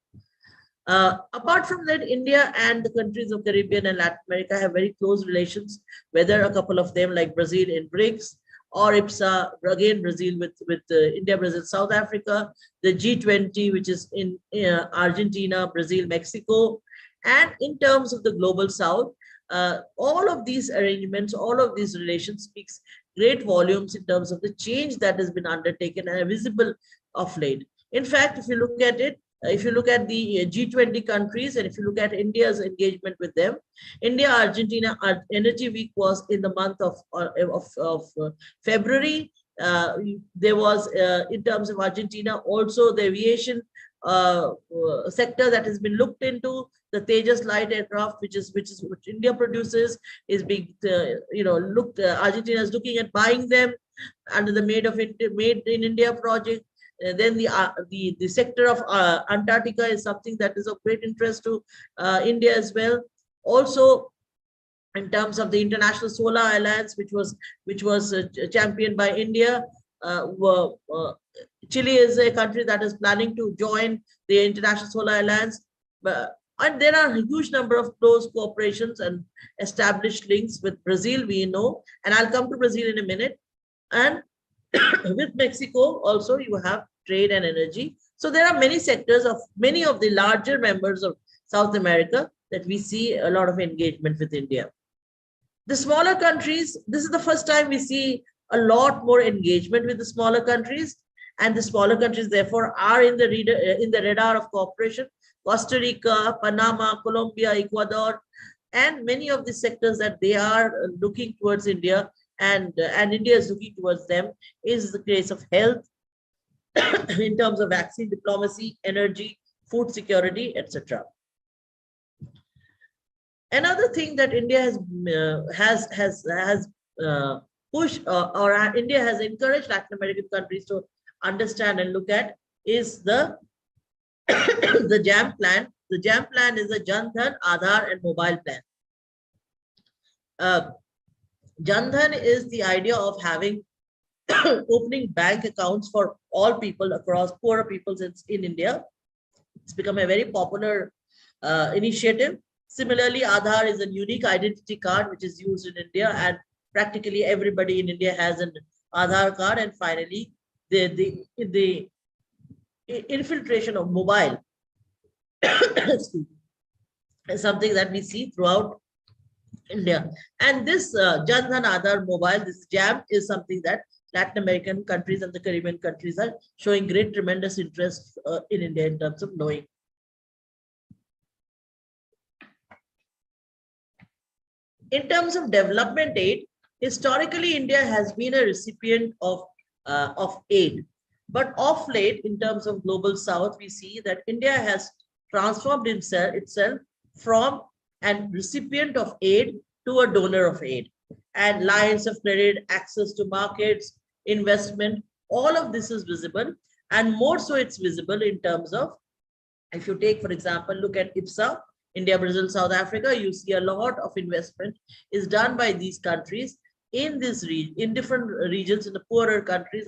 Apart from that, India and the countries of Caribbean and Latin America have very close relations, whether a couple of them like Brazil in BRICS or IPSA, again Brazil with India, Brazil, South Africa, the G20, which is in Argentina, Brazil, Mexico. And in terms of the global South, all of these arrangements, all of these relations speaks great volumes in terms of the change that has been undertaken and visible of late. In fact, if you look at it, if you look at the G20 countries, and if you look at India's engagement with them, India, Argentina Energy Week was in the month of February. There was, in terms of Argentina, also the aviation sector that has been looked into. The Tejas light aircraft, which India produces, is being looked. Argentina is looking at buying them under the Made in India project. Then the sector of Antarctica is something that is of great interest to India as well. Also, in terms of the International Solar Alliance, which was championed by India, Chile is a country that is planning to join the International Solar Alliance. And there are a huge number of close cooperations and established links with Brazil, we know, and I'll come to Brazil in a minute. And with Mexico also, you have trade and energy. So there are many sectors of many of the larger members of South America that we see a lot of engagement with India. The smaller countries, this is the first time we see a lot more engagement with the smaller countries, and the smaller countries therefore are in the radar of cooperation. Costa Rica, Panama, Colombia, Ecuador, and many of the sectors that they are looking towards India, and India is looking towards them, is the case of health, in terms of vaccine diplomacy, energy, food security, etc. Another thing that India has pushed, or India has encouraged Latin American countries to understand and look at is the the JAM plan. The JAM plan is a Jan Dhan, Aadhaar, and mobile plan. Jan Dhan is the idea of having opening bank accounts for all people across poorer peoples in India. It's become a very popular initiative. Similarly, Aadhaar is a unique identity card which is used in India, and practically everybody in India has an Aadhaar card. And finally, the infiltration of mobile is something that we see throughout India. And this Jan Dhan Aadhaar mobile, this JAM, is something that Latin American countries and the Caribbean countries are showing tremendous interest in India in terms of knowing. In terms of development aid, historically India has been a recipient of aid. But of late, in terms of global South, we see that India has transformed itself from a recipient of aid to a donor of aid. And lines of credit, access to markets, investment, all of this is visible. And more so it's visible in terms of, if you take, for example, look at IPSA, India, Brazil, South Africa, you see a lot of investment is done by these countries in this region, in different regions, in the poorer countries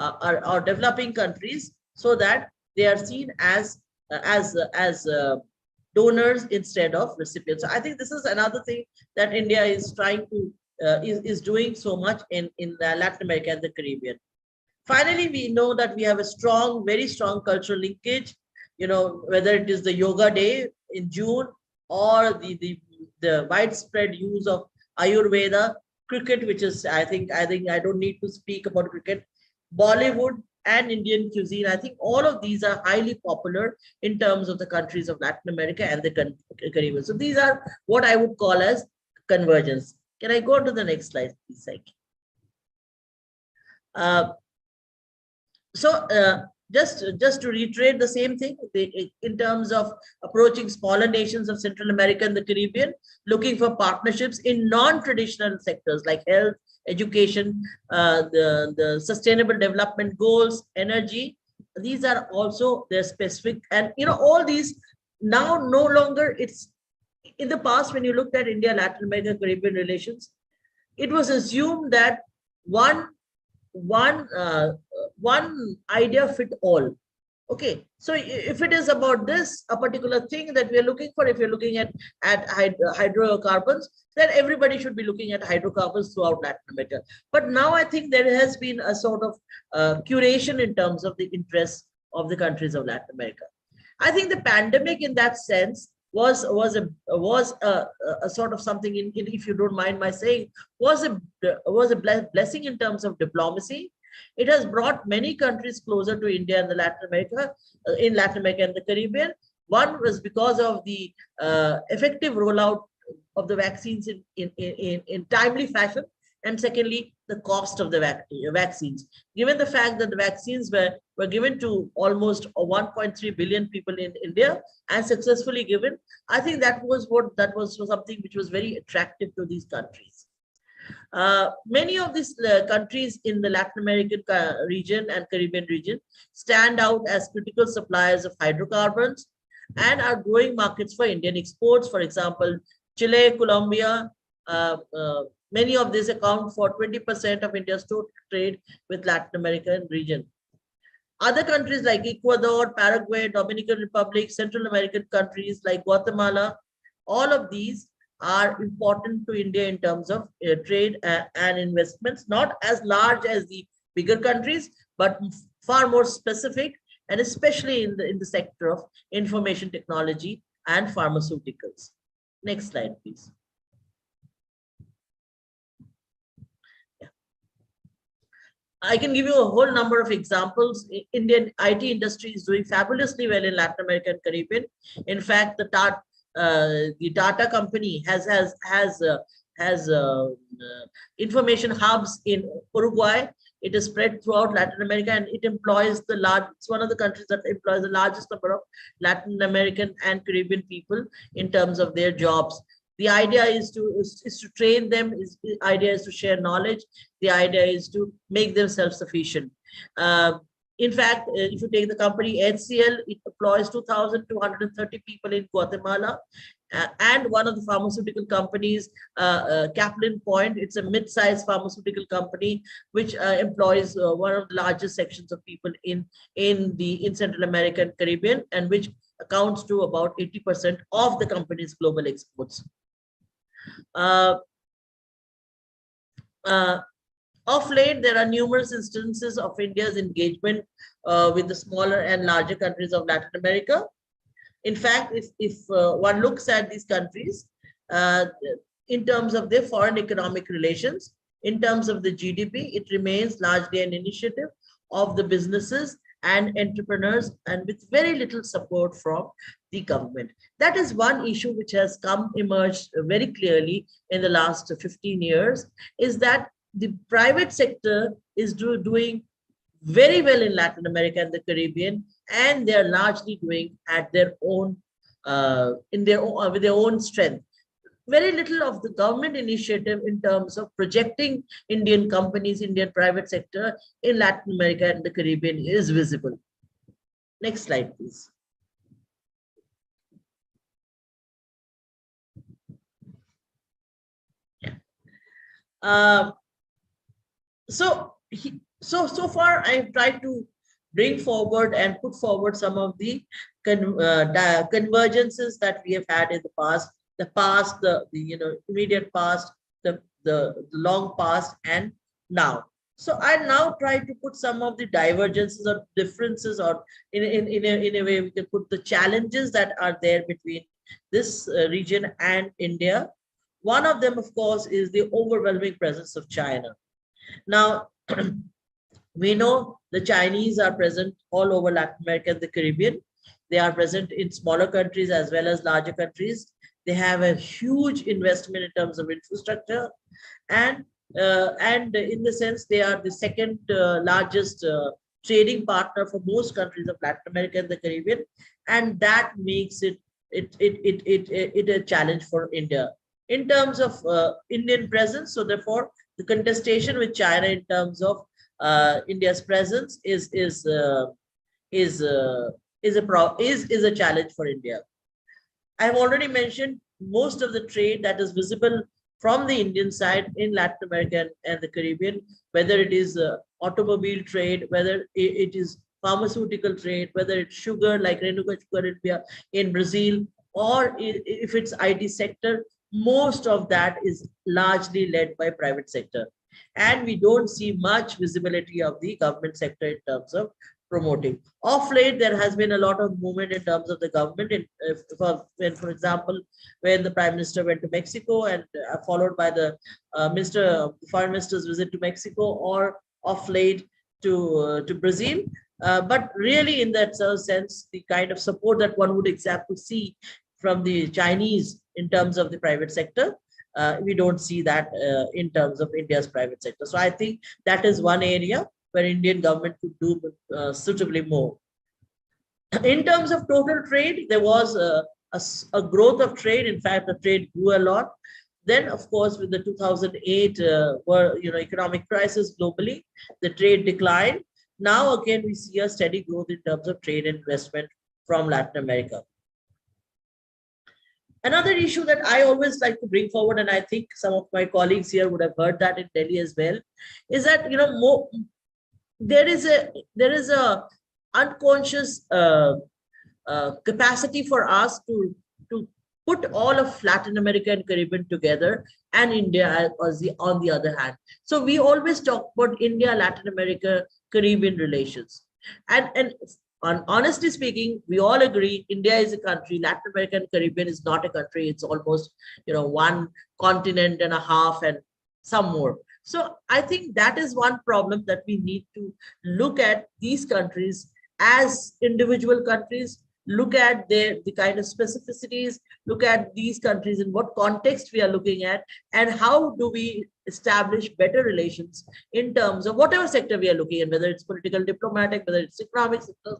or developing countries, so that they are seen as donors instead of recipients. So I think this is another thing that India is trying to is doing so much in Latin America and the Caribbean. Finally, we know that we have a strong, very strong cultural linkage. You know, whether it is the Yoga Day in June or the widespread use of Ayurveda, cricket, which is I think I don't need to speak about cricket, Bollywood and Indian cuisine. I think all of these are highly popular in terms of the countries of Latin America and the Caribbean. So these are what I would call as convergence. Can I go to the next slide, please? Just to reiterate the same thing, in terms of approaching smaller nations of Central America and the Caribbean, looking for partnerships in non-traditional sectors like health, education, the sustainable development goals, energy. These are also their specific, and all these now no longer, it's in the past when you looked at India, Latin America, Caribbean relations, it was assumed that one idea fit all. Okay, so if it is about this, a particular thing that we are looking for, if you're looking at hydrocarbons, then everybody should be looking at hydrocarbons throughout Latin America. But now I think there has been a sort of curation in terms of the interests of the countries of Latin America. I think the pandemic, in that sense, was a sort of something, if you don't mind my saying, was a blessing in terms of diplomacy. It has brought many countries closer to India and Latin America, in Latin America and the Caribbean. One was because of the effective rollout of the vaccines in timely fashion, and secondly, the cost of the vaccines. Given the fact that the vaccines were given to almost 1.3 billion people in India and successfully given, I think that was something which was very attractive to these countries. Many of these countries in the Latin American region and Caribbean region stand out as critical suppliers of hydrocarbons and are growing markets for Indian exports. For example, Chile, Colombia, many of these account for 20% of India's total trade with Latin American region. Other countries like Ecuador, Paraguay, Dominican Republic, Central American countries like Guatemala, all of these are important to India in terms of trade and investments, not as large as the bigger countries, but far more specific, and especially in the sector of information technology and pharmaceuticals. Next slide, please. Yeah. I can give you a whole number of examples. Indian IT industry is doing fabulously well in Latin America and Caribbean. In fact, the Tata company has information hubs in Uruguay. It is spread throughout Latin America, and it employs it's one of the countries that employs the largest number of Latin American and Caribbean people in terms of their jobs. The idea is to train them. The idea is to share knowledge. The idea is to make them self-sufficient. In fact, if you take the company HCL, it employs 2,230 people in Guatemala. And one of the pharmaceutical companies, Kaplan Point, it's a mid-sized pharmaceutical company which employs one of the largest sections of people in Central America and Caribbean, and which accounts to about 80% of the company's global exports. Of late, there are numerous instances of India's engagement with the smaller and larger countries of Latin America. In fact, if one looks at these countries in terms of their foreign economic relations, in terms of the GDP, it remains largely an initiative of the businesses and entrepreneurs, and with very little support from the government. That is one issue which has emerged very clearly in the last 15 years, is that the private sector is doing very well in Latin America and the Caribbean, and they are largely doing at their own, with their own strength. Very little of the government initiative in terms of projecting Indian companies, Indian private sector in Latin America and the Caribbean is visible. Next slide, please. So far, I've tried to bring forward and put forward some of the convergences that we have had in the past, the immediate past, the long past, and now. So I now try to put some of the divergences or differences, or in a way we can put the challenges that are there between this region and India. One of them, of course, is the overwhelming presence of China. Now, we know the Chinese are present all over Latin America and the Caribbean. They are present in smaller countries as well as larger countries. They have a huge investment in terms of infrastructure, and in the sense they are the second largest trading partner for most countries of Latin America and the Caribbean, and that makes it a challenge for India in terms of Indian presence. So therefore, the contestation with China in terms of India's presence is a challenge for India. I have already mentioned most of the trade that is visible from the Indian side in Latin America and the Caribbean, whether it is automobile trade, whether it is pharmaceutical trade, whether it's sugar like Renuka Sugar India in Brazil, or if it's IT sector, most of that is largely led by private sector. And we don't see much visibility of the government sector in terms of promoting. Of late, there has been a lot of movement in terms of the government. For example, when the Prime Minister went to Mexico and followed by the Foreign Minister's visit to Mexico, or of late to Brazil. But really, in that sense, the kind of support that one would expect to see from the Chinese in terms of the private sector, we don't see that in terms of India's private sector. So I think that is one area where Indian government could do suitably more. In terms of total trade, there was a growth of trade. In fact, the trade grew a lot. Then, of course, with the 2008 economic crisis globally, the trade declined. Now, again, we see a steady growth in terms of trade and investment from Latin America. Another issue that I always like to bring forward, and I think some of my colleagues here would have heard that in Delhi as well, is that there is a unconscious capacity for us to put all of Latin America and Caribbean together, and India on the other hand. So we always talk about India, Latin America, Caribbean relations, and honestly speaking, we all agree India is a country. Latin America and Caribbean is not a country. It's almost one continent and a half and some more. So I think that is one problem, that we need to look at these countries as individual countries, look at the kind of specificities, look at these countries in what context we are looking at, and how do we establish better relations in terms of whatever sector we are looking at, whether it's political, diplomatic, whether it's economic sector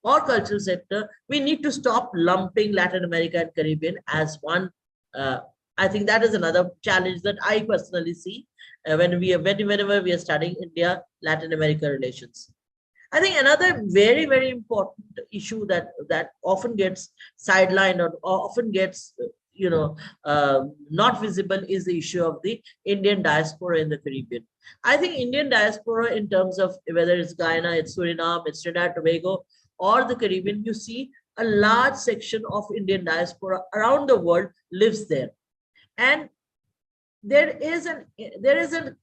or cultural sector. We need to stop lumping Latin America and Caribbean as one. I think that is another challenge that I personally see whenever we are studying India, Latin America relations. I think another very, very important issue that often gets sidelined or often gets, not visible is the issue of the Indian diaspora in the Caribbean. I think Indian diaspora, in terms of whether it's Guyana, it's Suriname, it's Trinidad, Tobago, or the Caribbean, you see a large section of Indian diaspora around the world lives there. And there is a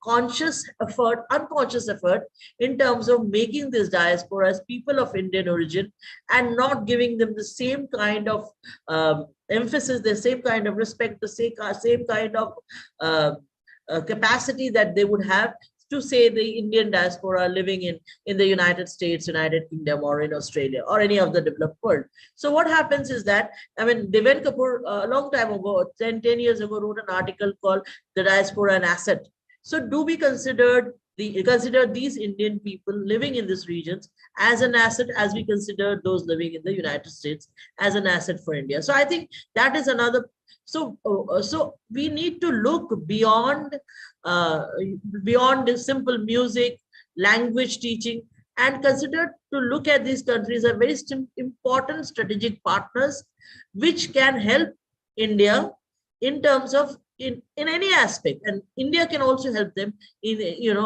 unconscious effort in terms of making this diaspora as people of Indian origin, and not giving them the same kind of emphasis, the same kind of respect, the same kind of capacity that they would have to, say, the Indian diaspora living in the United States, United Kingdom, or in Australia, or any of the developed world. So what happens is that, Deven Kapoor, a long time ago, 10 years ago, wrote an article called "The Diaspora an Asset." So do we consider these Indian people living in these regions as an asset, as we consider those living in the United States as an asset for India? So I think that is another. So we need to look beyond the simple music, language teaching, and consider to look at these countries as very important strategic partners, which can help India in terms of in any aspect, and India can also help them in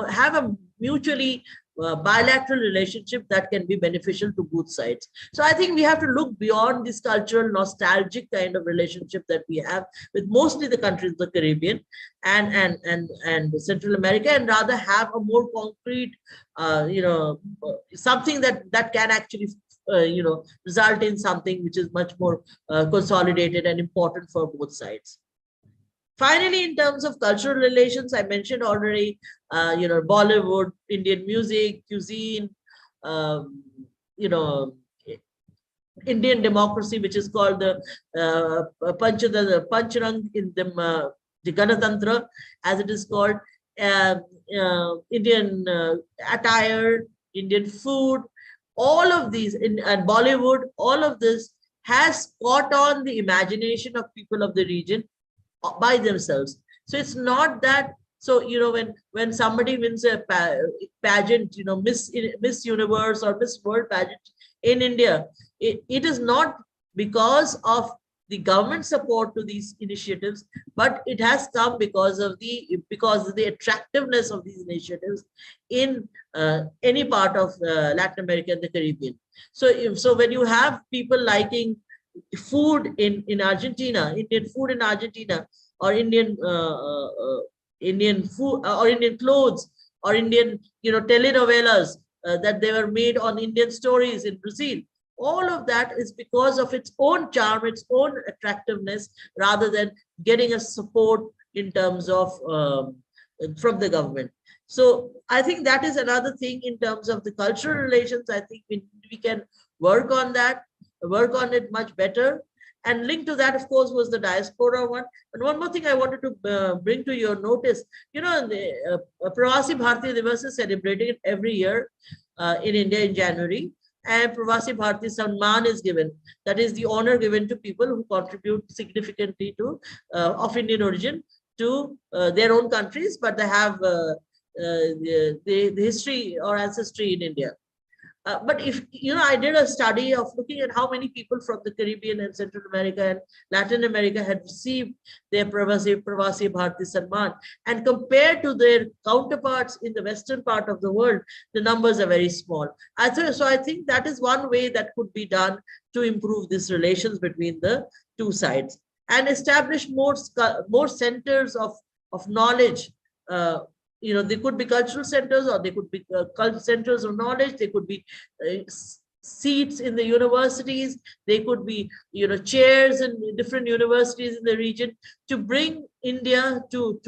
have a mutually bilateral relationship that can be beneficial to both sides. So I think we have to look beyond this cultural nostalgic kind of relationship that we have with mostly the countries of the Caribbean and Central America, and rather have a more concrete something that can actually result in something which is much more consolidated and important for both sides. Finally, in terms of cultural relations, I mentioned already, Bollywood, Indian music, cuisine, Indian democracy, which is called the Pancharang in the Ganatantra, as it is called, Indian attire, Indian food, all of these, and Bollywood, all of this has caught on the imagination of people of the region by themselves. So it's not that, so when somebody wins a pageant, Miss Universe or Miss World pageant in India, it is not because of the government support to these initiatives, but it has come because of the attractiveness of these initiatives in any part of Latin America and the Caribbean. So when you have people liking food in Argentina, Indian food in Argentina, or Indian food, or Indian clothes, or Indian telenovelas that they were made on Indian stories in Brazil. All of that is because of its own charm, its own attractiveness, rather than getting a support in terms of from the government. So I think that is another thing in terms of the cultural relations. I think we can work on that, work on it much better. And linked to that, of course, was the diaspora one. And one more thing I wanted to bring to your notice, the Pravasi Bharatiya Divas is celebrated every year in India in January. And Pravasi Bharatiya Samman is given. That is the honor given to people who contribute significantly to of Indian origin to their own countries, but they have the history or ancestry in India. But if I did a study of looking at how many people from the Caribbean and Central America and Latin America had received their Pravasi Bharatiya Samman, and compared to their counterparts in the western part of the world, the numbers are very small. So I think that is one way that could be done to improve these relations between the two sides and establish more centers of knowledge. They could be cultural centers, or they could be centers of knowledge. They could be seats in the universities. They could be, chairs in different universities in the region to bring India to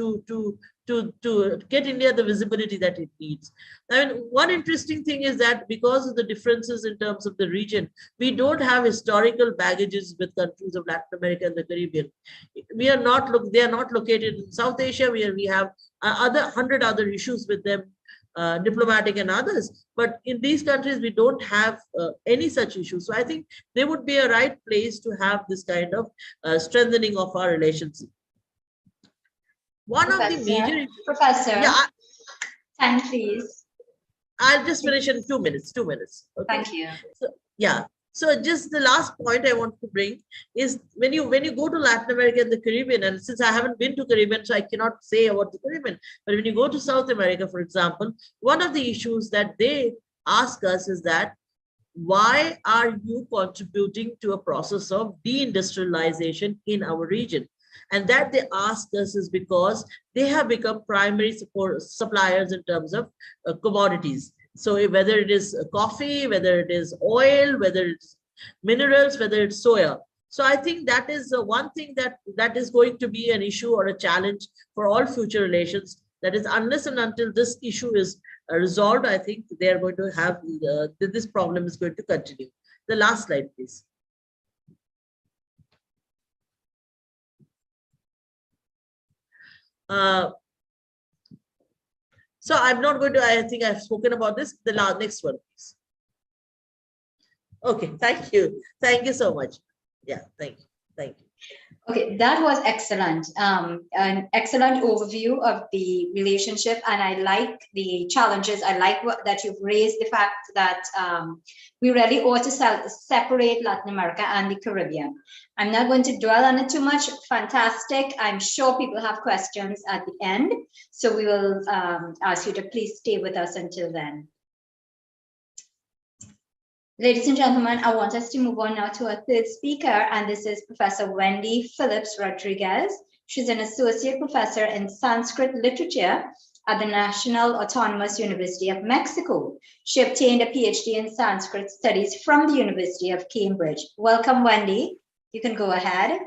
get India the visibility that it needs. I mean, one interesting thing is that because of the differences in terms of the region, we don't have historical baggages with countries of Latin America and the Caribbean. They are not located in South Asia, where we have 100 other issues with them, diplomatic and others. But in these countries, we don't have any such issues. So I think they would be a right place to have this kind of strengthening of our relations. One of the major Professor, time please. I'll just finish in 2 minutes. 2 minutes. Okay? Thank you. So just the last point I want to bring is when you go to Latin America and the Caribbean, and since I haven't been to Caribbean, so I cannot say about the Caribbean, but when you go to South America, for example, one of the issues that they ask us is that, why are you contributing to a process of deindustrialization in our region? And that they ask us is because they have become primary suppliers in terms of commodities. So whether it is coffee, whether it is oil, whether it's minerals, whether it's soya. So I think that is one thing that is going to be an issue or a challenge for all future relations. That is, unless and until this issue is resolved, I think they are going to have this problem is going to continue. The last slide, please. So I'm not going to, I think I've spoken about this. The next one, please. Okay, thank you. Thank you so much. Yeah, thank you. Thank you. Okay, that was excellent. An excellent overview of the relationship, and I like the challenges. I like that you've raised the fact that we really ought to separate Latin America and the Caribbean. I'm not going to dwell on it too much. Fantastic. I'm sure people have questions at the end, so we will ask you to please stay with us until then. Ladies and gentlemen, I want us to move on now to our third speaker, and this is Professor Wendy Phillips Rodriguez. She's an associate professor in Sanskrit literature at the National Autonomous University of Mexico. She obtained a PhD in Sanskrit studies from the University of Cambridge. Welcome, Wendy. You can go ahead.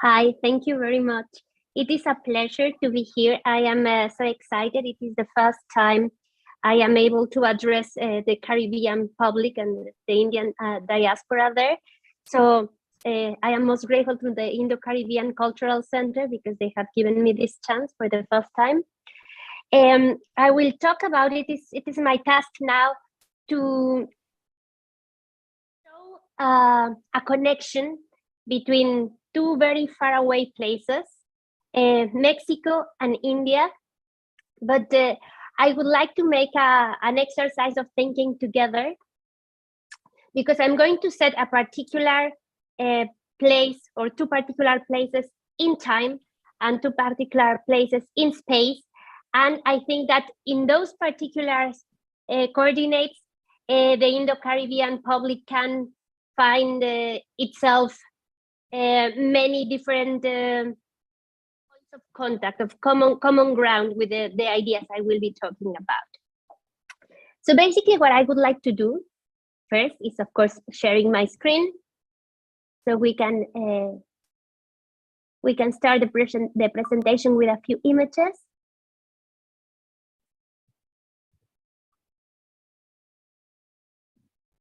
Hi, thank you very much. It is a pleasure to be here. I am so excited. It is the first time I am able to address the Caribbean public and the Indian diaspora there. So I am most grateful to the Indo-Caribbean Cultural Center because they have given me this chance for the first time. I will talk about it. It is my task now to show a connection between two very far away places, Mexico and India. But I would like to make an exercise of thinking together, because I'm going to set a particular place or two particular places in time and two particular places in space. And I think that in those particular coordinates, the Indo-Caribbean public can find itself many different points of contact, of common ground with the ideas I will be talking about. So basically what I would like to do first is, of course, sharing my screen so we can start the presentation with a few images.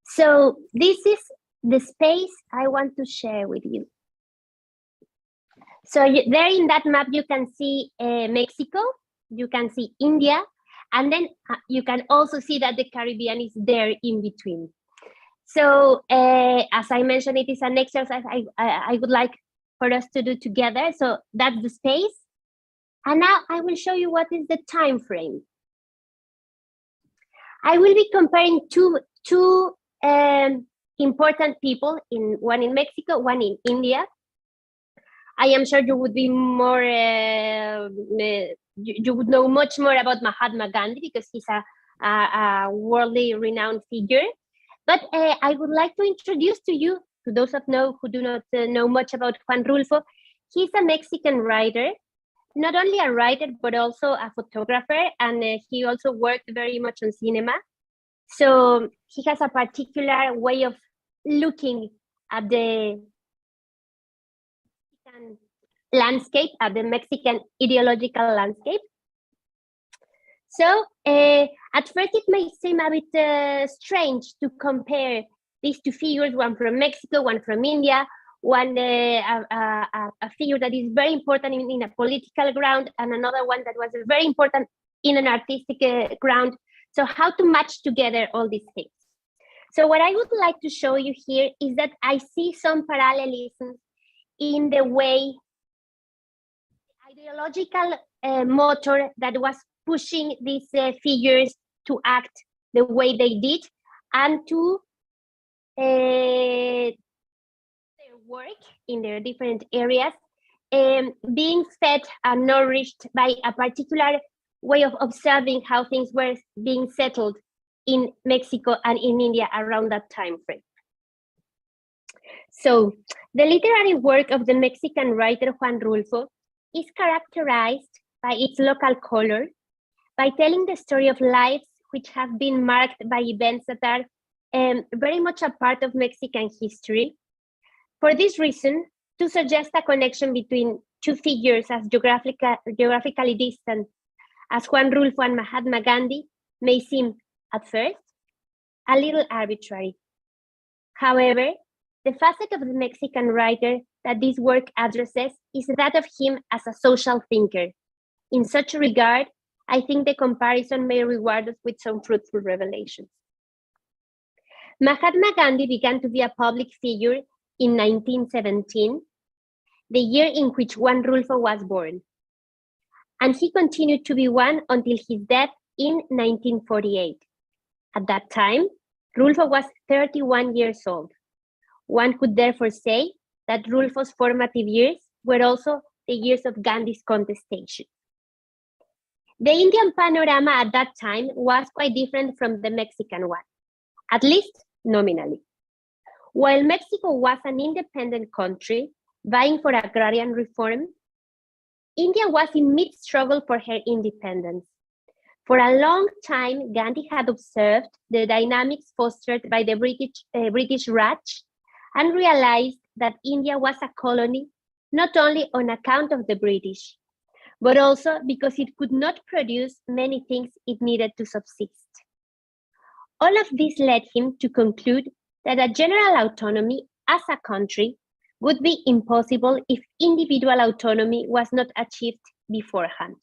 So this is the space I want to share with you. So there in that map, you can see Mexico, you can see India, and then you can also see that the Caribbean is there in between. So as I mentioned, it is an exercise I would like for us to do together. So that's the space. And now I will show you what is the time frame. I will be comparing two important people, one in Mexico, one in India. I am sure you would be more, you would know much more about Mahatma Gandhi because he's a worldly renowned figure. But I would like to introduce to you, to those of you who do not know much about Juan Rulfo, he's a Mexican writer, not only a writer, but also a photographer, and he also worked very much on cinema. So he has a particular way of looking at the Mexican landscape, at the Mexican ideological landscape. So at first it may seem a bit strange to compare these two figures, one from Mexico, one from India, one a figure that is very important in a political ground, and another one that was very important in an artistic ground. So how to match together all these things? So what I would like to show you here is that I see some parallelisms in the way the ideological motor that was pushing these figures to act the way they did and to their work in their different areas, being fed and nourished by a particular way of observing how things were being settled in Mexico and in India around that time frame. So the literary work of the Mexican writer Juan Rulfo is characterized by its local color, by telling the story of lives which have been marked by events that are very much a part of Mexican history. For this reason, to suggest a connection between two figures as geographically distant as Juan Rulfo and Mahatma Gandhi may seem, at first, a little arbitrary. However, the facet of the Mexican writer that this work addresses is that of him as a social thinker. In such a regard, I think the comparison may reward us with some fruitful revelations. Mahatma Gandhi began to be a public figure in 1917, the year in which Juan Rulfo was born. And he continued to be one until his death in 1948. At that time, Rulfo was 31 years old. One could therefore say that Rulfo's formative years were also the years of Gandhi's contestation. The Indian panorama at that time was quite different from the Mexican one, at least nominally. While Mexico was an independent country vying for agrarian reform, India was in mid-struggle for her independence. For a long time, Gandhi had observed the dynamics fostered by the British Raj and realized that India was a colony not only on account of the British, but also because it could not produce many things it needed to subsist. All of this led him to conclude that a general autonomy as a country would be impossible if individual autonomy was not achieved beforehand.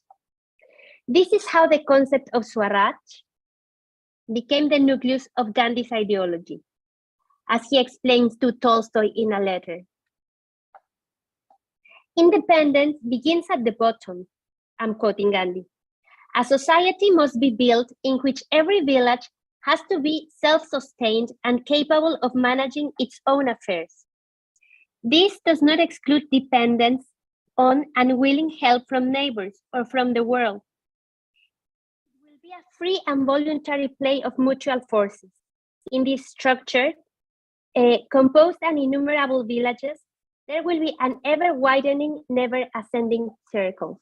This is how the concept of Swaraj became the nucleus of Gandhi's ideology, as he explains to Tolstoy in a letter. Independence begins at the bottom, I'm quoting Gandhi. A society must be built in which every village has to be self-sustained and capable of managing its own affairs. This does not exclude dependence on and willing help from neighbors or from the world. It will be a free and voluntary play of mutual forces. In this structure, composed and innumerable villages, there will be an ever-widening, never-ascending circle.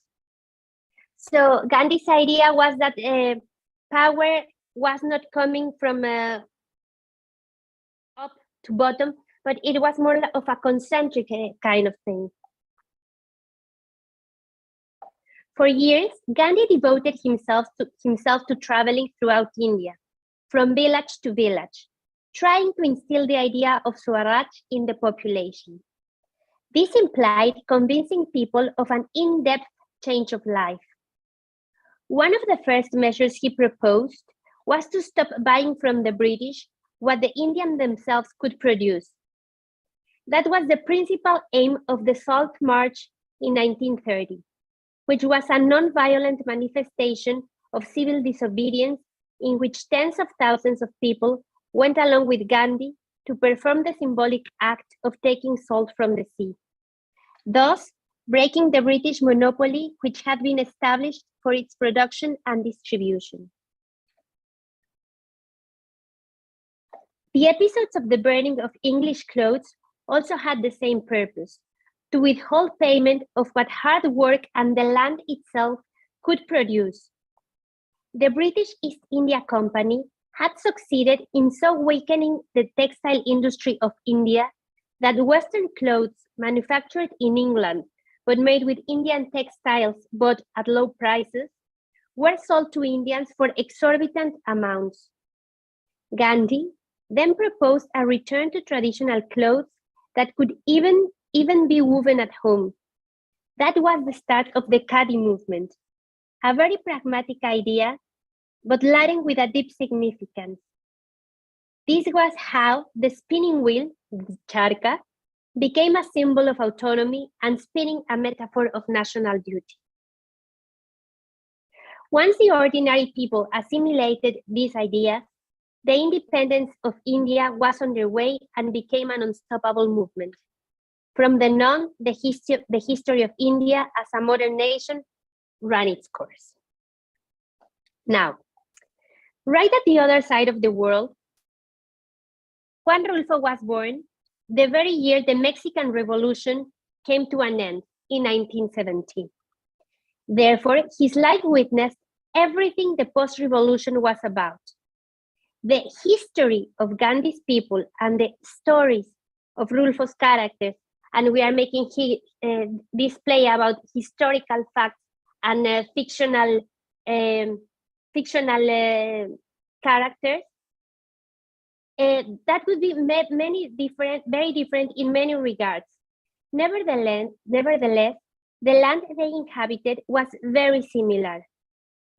So Gandhi's idea was that power was not coming from up to bottom, but it was more of a concentric kind of thing. For years, Gandhi devoted himself to traveling throughout India, from village to village, trying to instill the idea of Swaraj in the population. This implied convincing people of an in-depth change of life. One of the first measures he proposed was to stop buying from the British what the Indians themselves could produce. That was the principal aim of the Salt March in 1930, which was a non-violent manifestation of civil disobedience in which tens of thousands of people went along with Gandhi to perform the symbolic act of taking salt from the sea, thus breaking the British monopoly which had been established for its production and distribution. The episodes of the burning of English clothes also had the same purpose, to withhold payment of what hard work and the land itself could produce. The British East India Company had succeeded in so weakening the textile industry of India that Western clothes manufactured in England but made with Indian textiles bought at low prices were sold to Indians for exorbitant amounts. Gandhi then proposed a return to traditional clothes that could even be woven at home. That was the start of the Khadi movement, a very pragmatic idea, but laden with a deep significance. This was how the spinning wheel, charka, became a symbol of autonomy and spinning a metaphor of national duty. Once the ordinary people assimilated these ideas, the independence of India was underway and became an unstoppable movement. From then on, the history of India as a modern nation ran its course. Now, right at the other side of the world, Juan Rulfo was born the very year the Mexican Revolution came to an end in 1917. Therefore, his life witnessed everything the post-revolution was about. The history of Gandhi's people and the stories of Rulfo's characters, and we are making this play about historical facts and fictional characters, that would be very different in many regards. Nevertheless, the land they inhabited was very similar.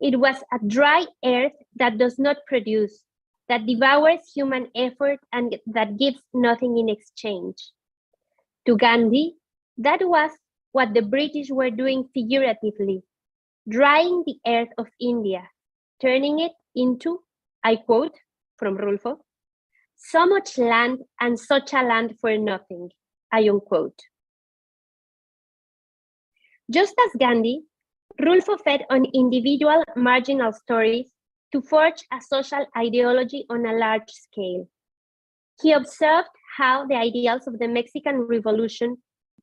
It was a dry earth that does not produce, that devours human effort and that gives nothing in exchange. To Gandhi, that was what the British were doing figuratively, drying the earth of India, turning it into, I quote from Rulfo, so much land and such a land for nothing, I unquote. Just as Gandhi, Rulfo fed on individual marginal stories to forge a social ideology on a large scale. He observed how the ideals of the Mexican Revolution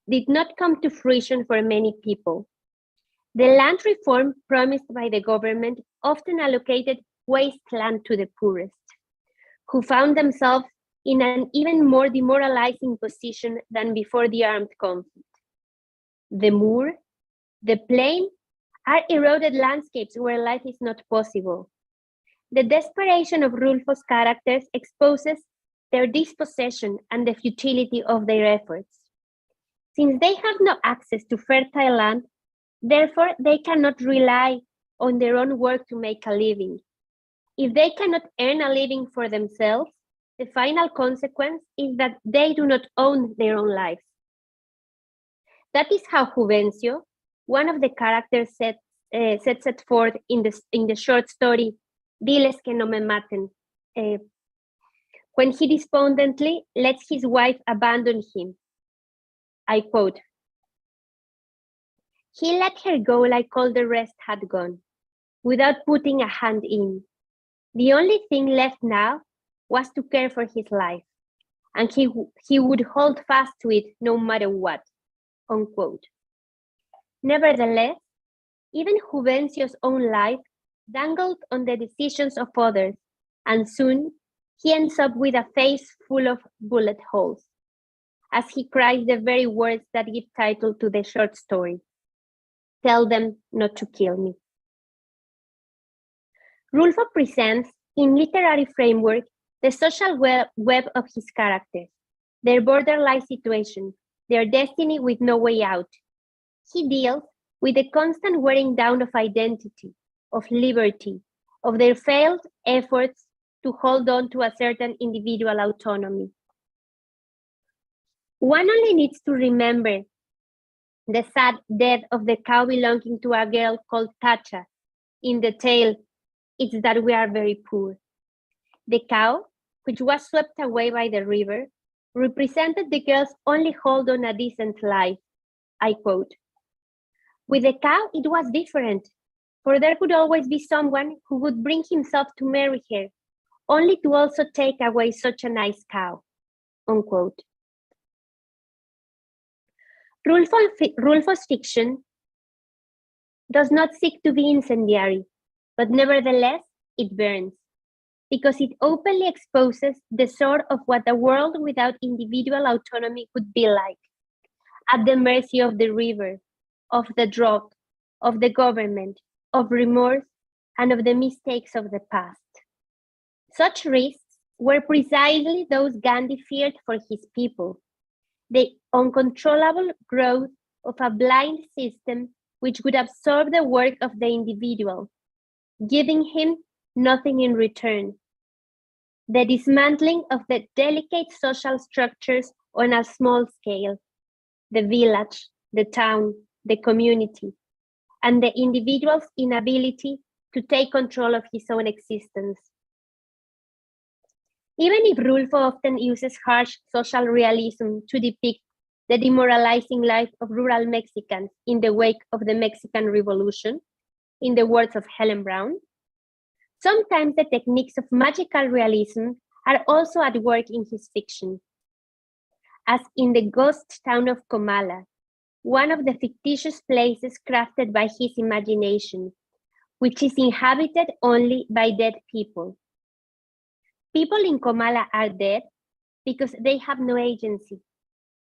did not come to fruition for many people. The land reform promised by the government often allocated wasteland to the poorest, who found themselves in an even more demoralizing position than before the armed conflict. The moor, the plain, are eroded landscapes where life is not possible. The desperation of Rulfo's characters exposes their dispossession and the futility of their efforts. Since they have no access to fertile land, therefore they cannot rely on their own work to make a living. If they cannot earn a living for themselves, the final consequence is that they do not own their own lives. That is how Juvencio, one of the characters sets it forth in the short story, Diles que no me maten, when he despondently lets his wife abandon him. I quote, "He let her go like all the rest had gone, without putting a hand in. The only thing left now was to care for his life, and he would hold fast to it no matter what," unquote. Nevertheless, even Juvencio's own life dangled on the decisions of others, and soon he ends up with a face full of bullet holes, as he cries the very words that give title to the short story. "Tell them not to kill me." Rulfo presents, in literary framework, the social web of his characters, their borderline situation, their destiny with no way out. He deals with the constant wearing down of identity, of liberty, of their failed efforts to hold on to a certain individual autonomy. One only needs to remember the sad death of the cow belonging to a girl called Tacha in the tale "It's That We Are Very Poor." The cow, which was swept away by the river, represented the girl's only hold on a decent life. I quote, "With the cow, it was different, for there could always be someone who would bring himself to marry her, only to also take away such a nice cow," unquote. Rulfo's fiction does not seek to be incendiary, but nevertheless, it burns, because it openly exposes the sort of what a world without individual autonomy would be like, at the mercy of the river, of the drought, of the government, of remorse, and of the mistakes of the past. Such risks were precisely those Gandhi feared for his people, the uncontrollable growth of a blind system which would absorb the work of the individual, giving him nothing in return. The dismantling of the delicate social structures on a small scale, the village, the town, the community, and the individual's inability to take control of his own existence. Even if Rulfo often uses harsh social realism to depict the demoralizing life of rural Mexicans in the wake of the Mexican Revolution, in the words of Helen Brown, sometimes the techniques of magical realism are also at work in his fiction, as in the ghost town of Comala, one of the fictitious places crafted by his imagination, which is inhabited only by dead people. People in Comala are dead because they have no agency.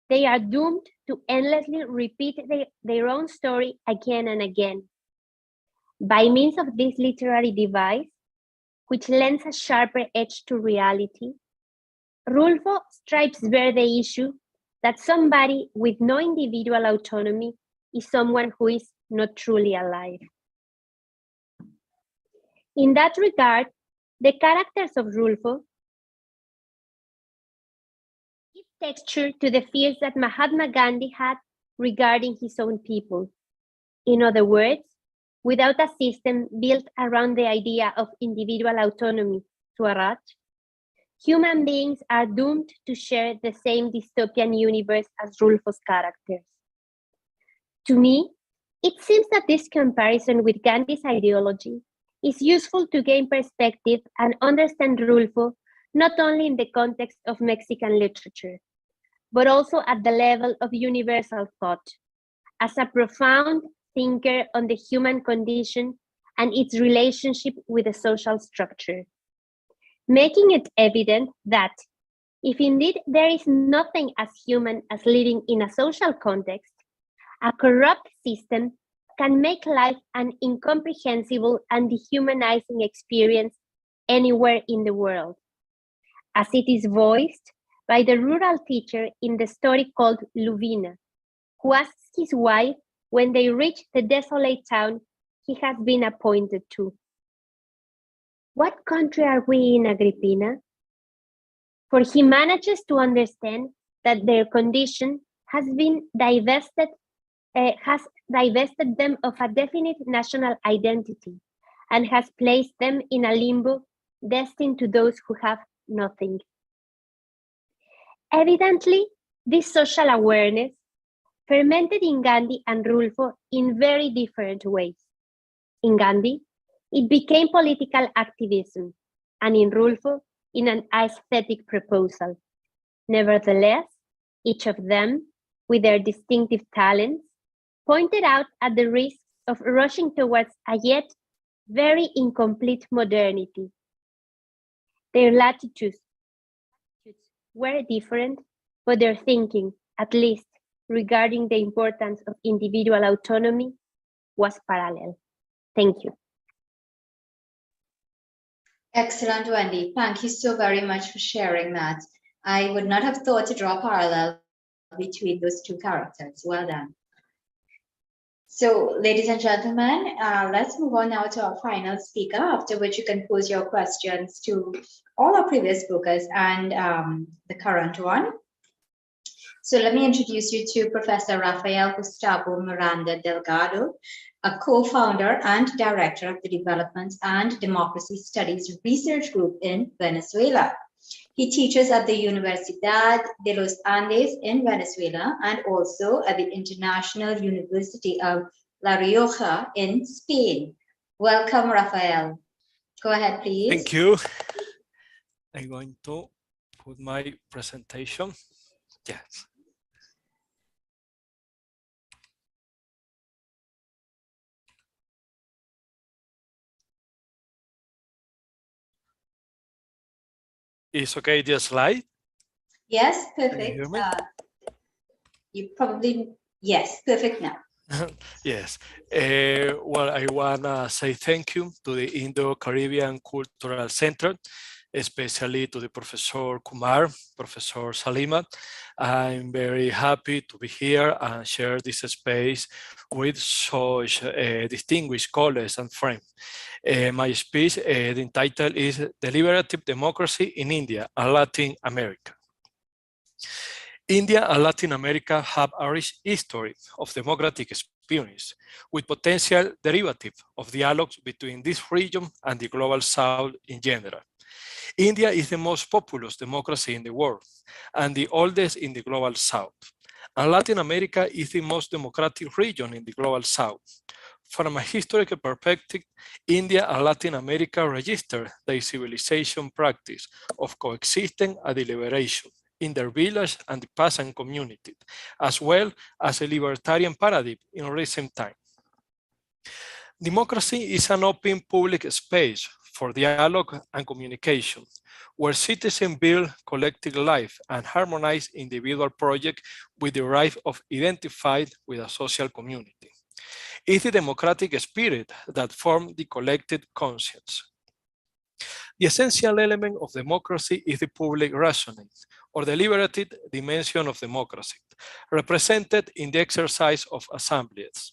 They are doomed to endlessly repeat their own story again and again. By means of this literary device, which lends a sharper edge to reality, Rulfo stripes bare the issue that somebody with no individual autonomy is someone who is not truly alive. In that regard, the characters of Rulfo give texture to the fears that Mahatma Gandhi had regarding his own people. In other words, without a system built around the idea of individual autonomy, Swaraj, human beings are doomed to share the same dystopian universe as Rulfo's characters. To me, it seems that this comparison with Gandhi's ideology is useful to gain perspective and understand Rulfo not only in the context of Mexican literature, but also at the level of universal thought, as a profound thinker on the human condition and its relationship with the social structure, making it evident that if indeed there is nothing as human as living in a social context, a corrupt system can make life an incomprehensible and dehumanizing experience anywhere in the world, as it is voiced by the rural teacher in the story called Lubina, who asks his wife when they reach the desolate town he has been appointed to, "What country are we in, Agrippina?" For he manages to understand that their condition has divested them of a definite national identity and has placed them in a limbo destined to those who have nothing. Evidently, this social awareness, fermented in Gandhi and Rulfo in very different ways. In Gandhi, it became political activism, and in Rulfo, in an aesthetic proposal. Nevertheless, each of them, with their distinctive talents, pointed out at the risks of rushing towards a yet very incomplete modernity. Their latitudes were different, but their thinking, at least regarding the importance of individual autonomy, was parallel. Thank you. Excellent, Wendy. Thank you so very much for sharing that. I would not have thought to draw a parallel between those two characters. Well done. So, ladies and gentlemen, let's move on now to our final speaker, after which you can pose your questions to all our previous speakers and the current one. So let me introduce you to Professor Rafael Gustavo Miranda Delgado, a co-founder and director of the Development and Democracy Studies Research Group in Venezuela. He teaches at the Universidad de los Andes in Venezuela and also at the International University of La Rioja in Spain. Welcome, Rafael. Go ahead, please. Thank you. I'm going to put my presentation. Yes. Is okay this slide? Yes, perfect. Can you hear me? You probably, yes, perfect now. Yes. Well, I want to say thank you to the Indo-Caribbean Cultural Center, especially to the Professor Kumar, Professor Salima. I'm very happy to be here and share this space with such distinguished colleagues and friends. My speech, the title is Deliberative Democracy in India and Latin America. India and Latin America have a rich history of democratic experience, with potential derivative of dialogues between this region and the global South in general. India is the most populous democracy in the world and the oldest in the global South. And Latin America is the most democratic region in the global South. From a historical perspective, India and Latin America register the civilization practice of coexisting and deliberation in their village and the peasant community, as well as a libertarian paradigm in recent times. Democracy is an open public space for dialogue and communication, where citizens build collective life and harmonize individual projects with the right of identified with a social community. It's the democratic spirit that forms the collective conscience. The essential element of democracy is the public reasoning, or deliberative dimension of democracy, represented in the exercise of assemblies.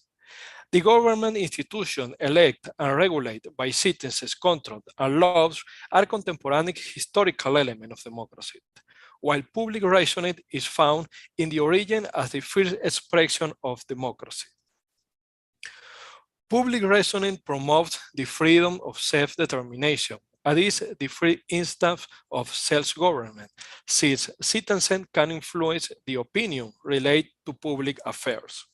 The government institutions elected and regulated by citizens' control and laws are contemporary historical elements of democracy, while public reasoning is found in the origin as the first expression of democracy. Public reasoning promotes the freedom of self-determination, and is the free instance of self-government, since citizens can influence the opinion related to public affairs.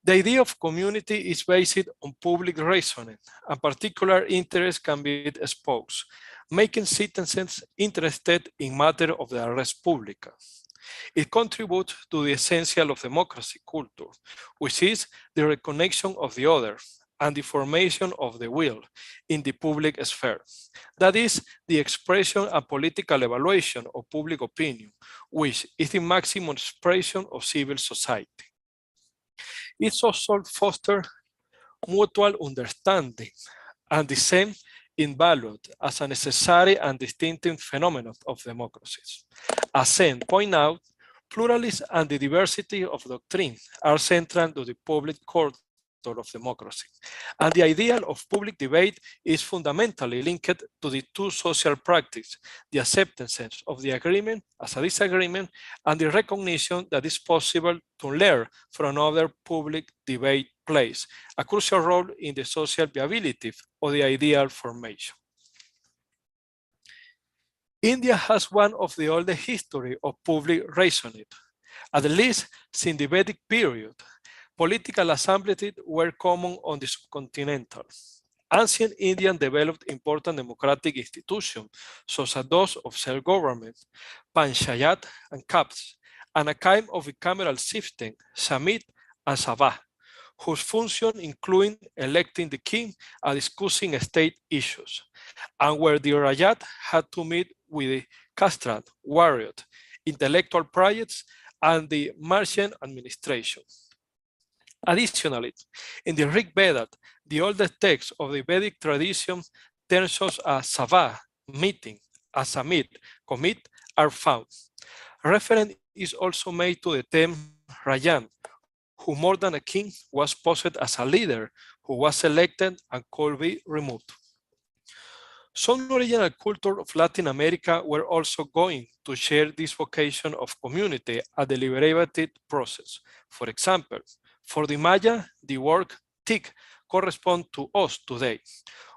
The idea of community is based on public reasoning, and particular interests can be espoused, making citizens interested in matters of the res publica. It contributes to the essential of democracy culture, which is the recognition of the other and the formation of the will in the public sphere. That is the expression and political evaluation of public opinion, which is the maximum expression of civil society. It also fosters mutual understanding and the same in value as a necessary and distinctive phenomenon of democracies. As Sen pointed out, pluralism and the diversity of doctrine are central to the public culture of democracy. And the ideal of public debate is fundamentally linked to the two social practices, the acceptance of the agreement as a disagreement, and the recognition that it's possible to learn from other public debate plays a crucial role in the social viability of the ideal formation. India has one of the oldest history of public reasoning, At least since the Vedic period, political assemblies were common on the subcontinental. Ancient Indian developed important democratic institutions, such as those of self-government, panchayat and caps, and a kind of bicameral system, samit and sabha, whose function included electing the king and discussing state issues, and where the Rajat had to meet with the castrat, warrior, intellectual projects, and the merchant administration. Additionally, in the Rig Veda, the oldest text of the Vedic tradition, terms such as sabha, meeting, as samit, commit, are found. Reference is also made to the term Rajan, who more than a king was posed as a leader who was elected and could be removed. Some original cultures of Latin America were also going to share this vocation of community, a deliberated process. For example, for the Maya, the word tic corresponds to us today.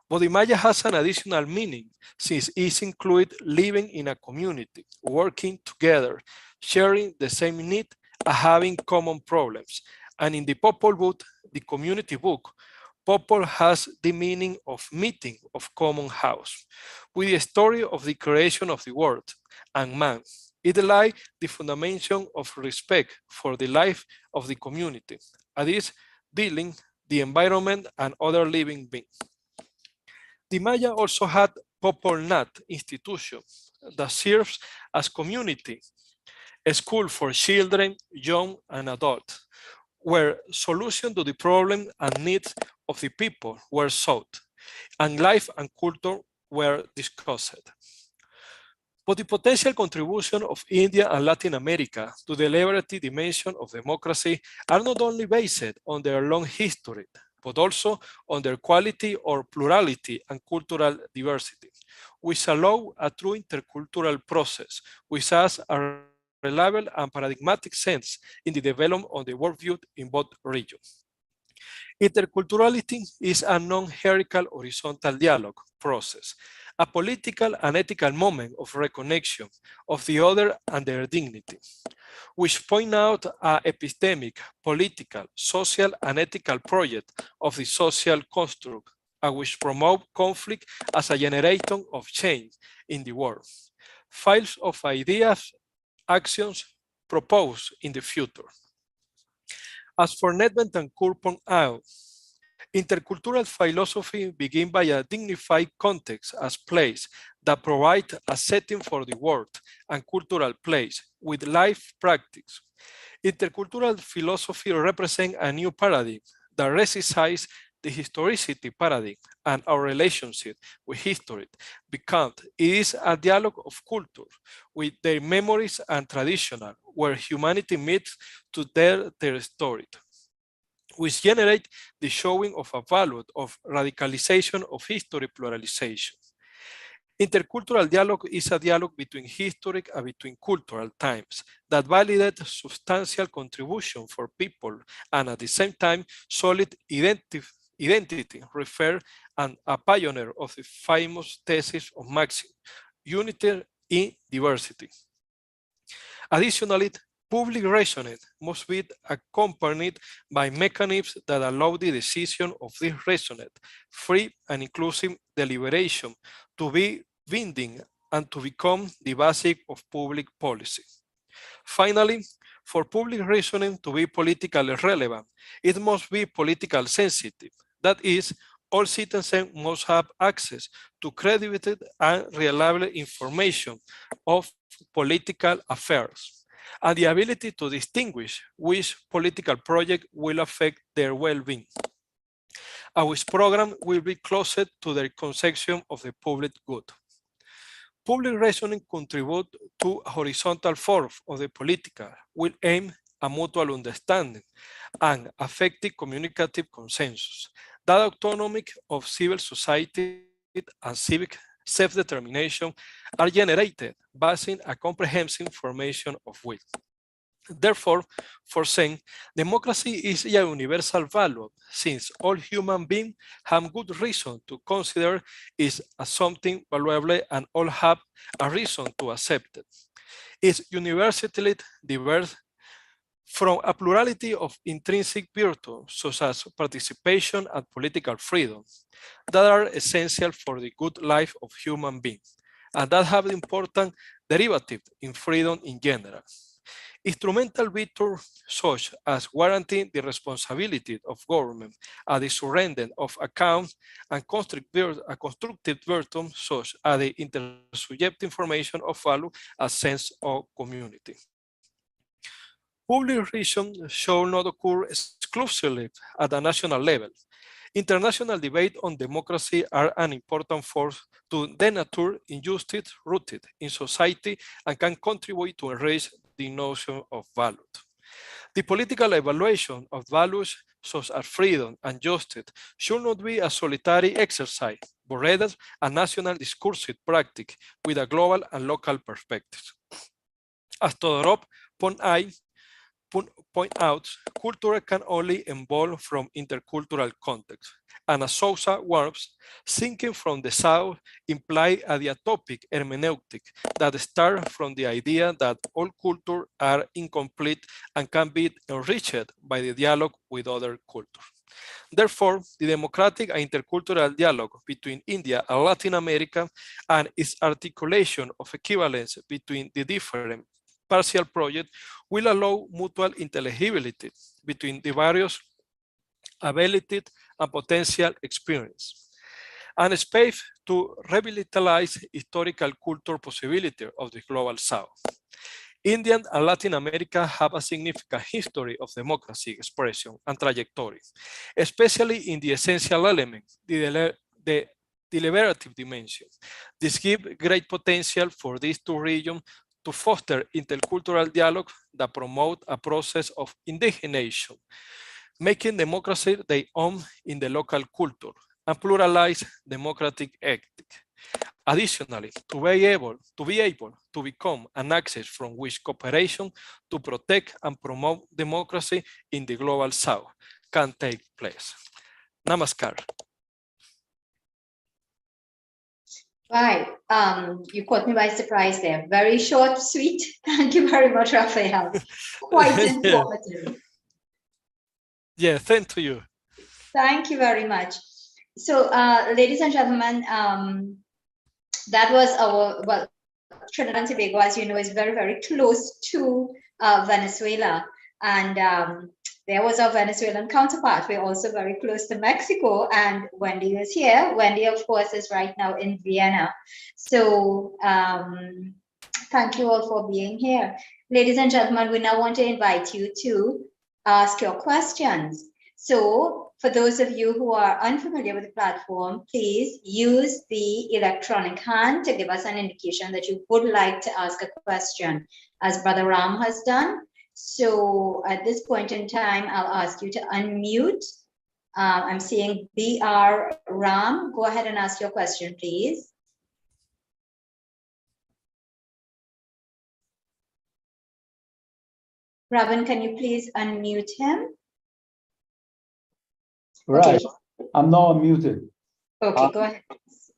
But the Maya has an additional meaning since it includes living in a community, working together, sharing the same need, and having common problems. And in the Popol Vuh, the community book, Popol has the meaning of meeting of common house. With the story of the creation of the world and man, it lies the foundation of respect for the life of the community, that is, dealing the environment and other living beings. The Maya also had Popol Nat institution that serves as community, a school for children, young and adults, where solutions to the problem and needs of the people were sought, and life and culture were discussed. But the potential contribution of India and Latin America to the liberty dimension of democracy are not only based on their long history, but also on their quality or plurality and cultural diversity, which allow a true intercultural process, which has a reliable and paradigmatic sense in the development of the worldview in both regions. Interculturality is a non-hierarchical horizontal dialogue process, a political and ethical moment of recognition of the other and their dignity, which point out an epistemic, political, social, and ethical project of the social construct, and which promote conflict as a generator of change in the world. Files of ideas, actions proposed in the future. As for Nedved and Kur point out, intercultural philosophy begins by a dignified context as place that provide a setting for the world and cultural place with life practice. Intercultural philosophy represents a new paradigm that resizes the historicity paradigm and our relationship with history, because it is a dialogue of culture with their memories and traditional, where humanity meets to tell their story, which generate the showing of a value of radicalization of history pluralization. Intercultural dialogue is a dialogue between historic and between cultural times that validates substantial contribution for people and at the same time solid identity, refer and a pioneer of the famous thesis of Maxim, unity in diversity. Additionally, public reasoning must be accompanied by mechanisms that allow the decision of this reasoning, free and inclusive deliberation, to be binding and to become the basic of public policy. Finally, for public reasoning to be politically relevant, it must be politically sensitive. That is, all citizens must have access to credible and reliable information of political affairs, and the ability to distinguish which political project will affect their well-being, and which program will be closer to their conception of the public good. Public reasoning contributes to a horizontal form of the political, will aim at mutual understanding and effective communicative consensus, that autonomy of civil society and civic self-determination are generated based on a comprehensive formation of will. Therefore, for saying, democracy is a universal value, since all human beings have good reason to consider it as something valuable and all have a reason to accept it. It's universally diverse From a plurality of intrinsic virtues, such as participation and political freedom, that are essential for the good life of human beings, and that have important derivative in freedom in general. Instrumental virtues such as guaranteeing the responsibility of government and the surrender of accounts, and constructive virtues such as the intersubjective information of value a sense of community. Public relations should not occur exclusively at a national level. International debate on democracy are an important force to denature injustice rooted in society and can contribute to enrich the notion of value. The political evaluation of values such as freedom and justice should not be a solitary exercise, but rather a national discursive practice with a global and local perspective. As Todorov point out, culture can only evolve from intercultural context, and as Sousa warns, thinking from the South implies a diatopic hermeneutic that starts from the idea that all cultures are incomplete and can be enriched by the dialogue with other cultures. Therefore, the democratic and intercultural dialogue between India and Latin America and its articulation of equivalence between the different partial project will allow mutual intelligibility between the various abilities and potential experience, and space to revitalize historical culture possibility of the global South. India and Latin America have a significant history of democracy expression and trajectory, especially in the essential element, the deliberative dimension. This gives great potential for these two regions to foster intercultural dialogue that promote a process of indigenation, making democracy their own in the local culture, and pluralize democratic ethic. Additionally, to be able to become an axis from which cooperation to protect and promote democracy in the global South can take place. Namaskar. Right. You caught me by surprise there. Very short, sweet. Thank you very much, Raphael. Quite informative. Yeah, thank you. Thank you very much. So, ladies and gentlemen, that was our, well, Trinidad and Tobago, as you know, is very, very close to Venezuela. And there was our Venezuelan counterpart. We're also very close to Mexico, and Wendy is here. Wendy, of course, is right now in Vienna. So thank you all for being here. Ladies and gentlemen, we now want to invite you to ask your questions. So for those of you who are unfamiliar with the platform, please use the electronic hand to give us an indication that you would like to ask a question, as Brother Ram has done. So at this point in time, I'll ask you to unmute. I'm seeing BR Ram. Go ahead and ask your question, please. Ravan, can you please unmute him? Right. Okay. I'm now unmuted. Okay, go ahead.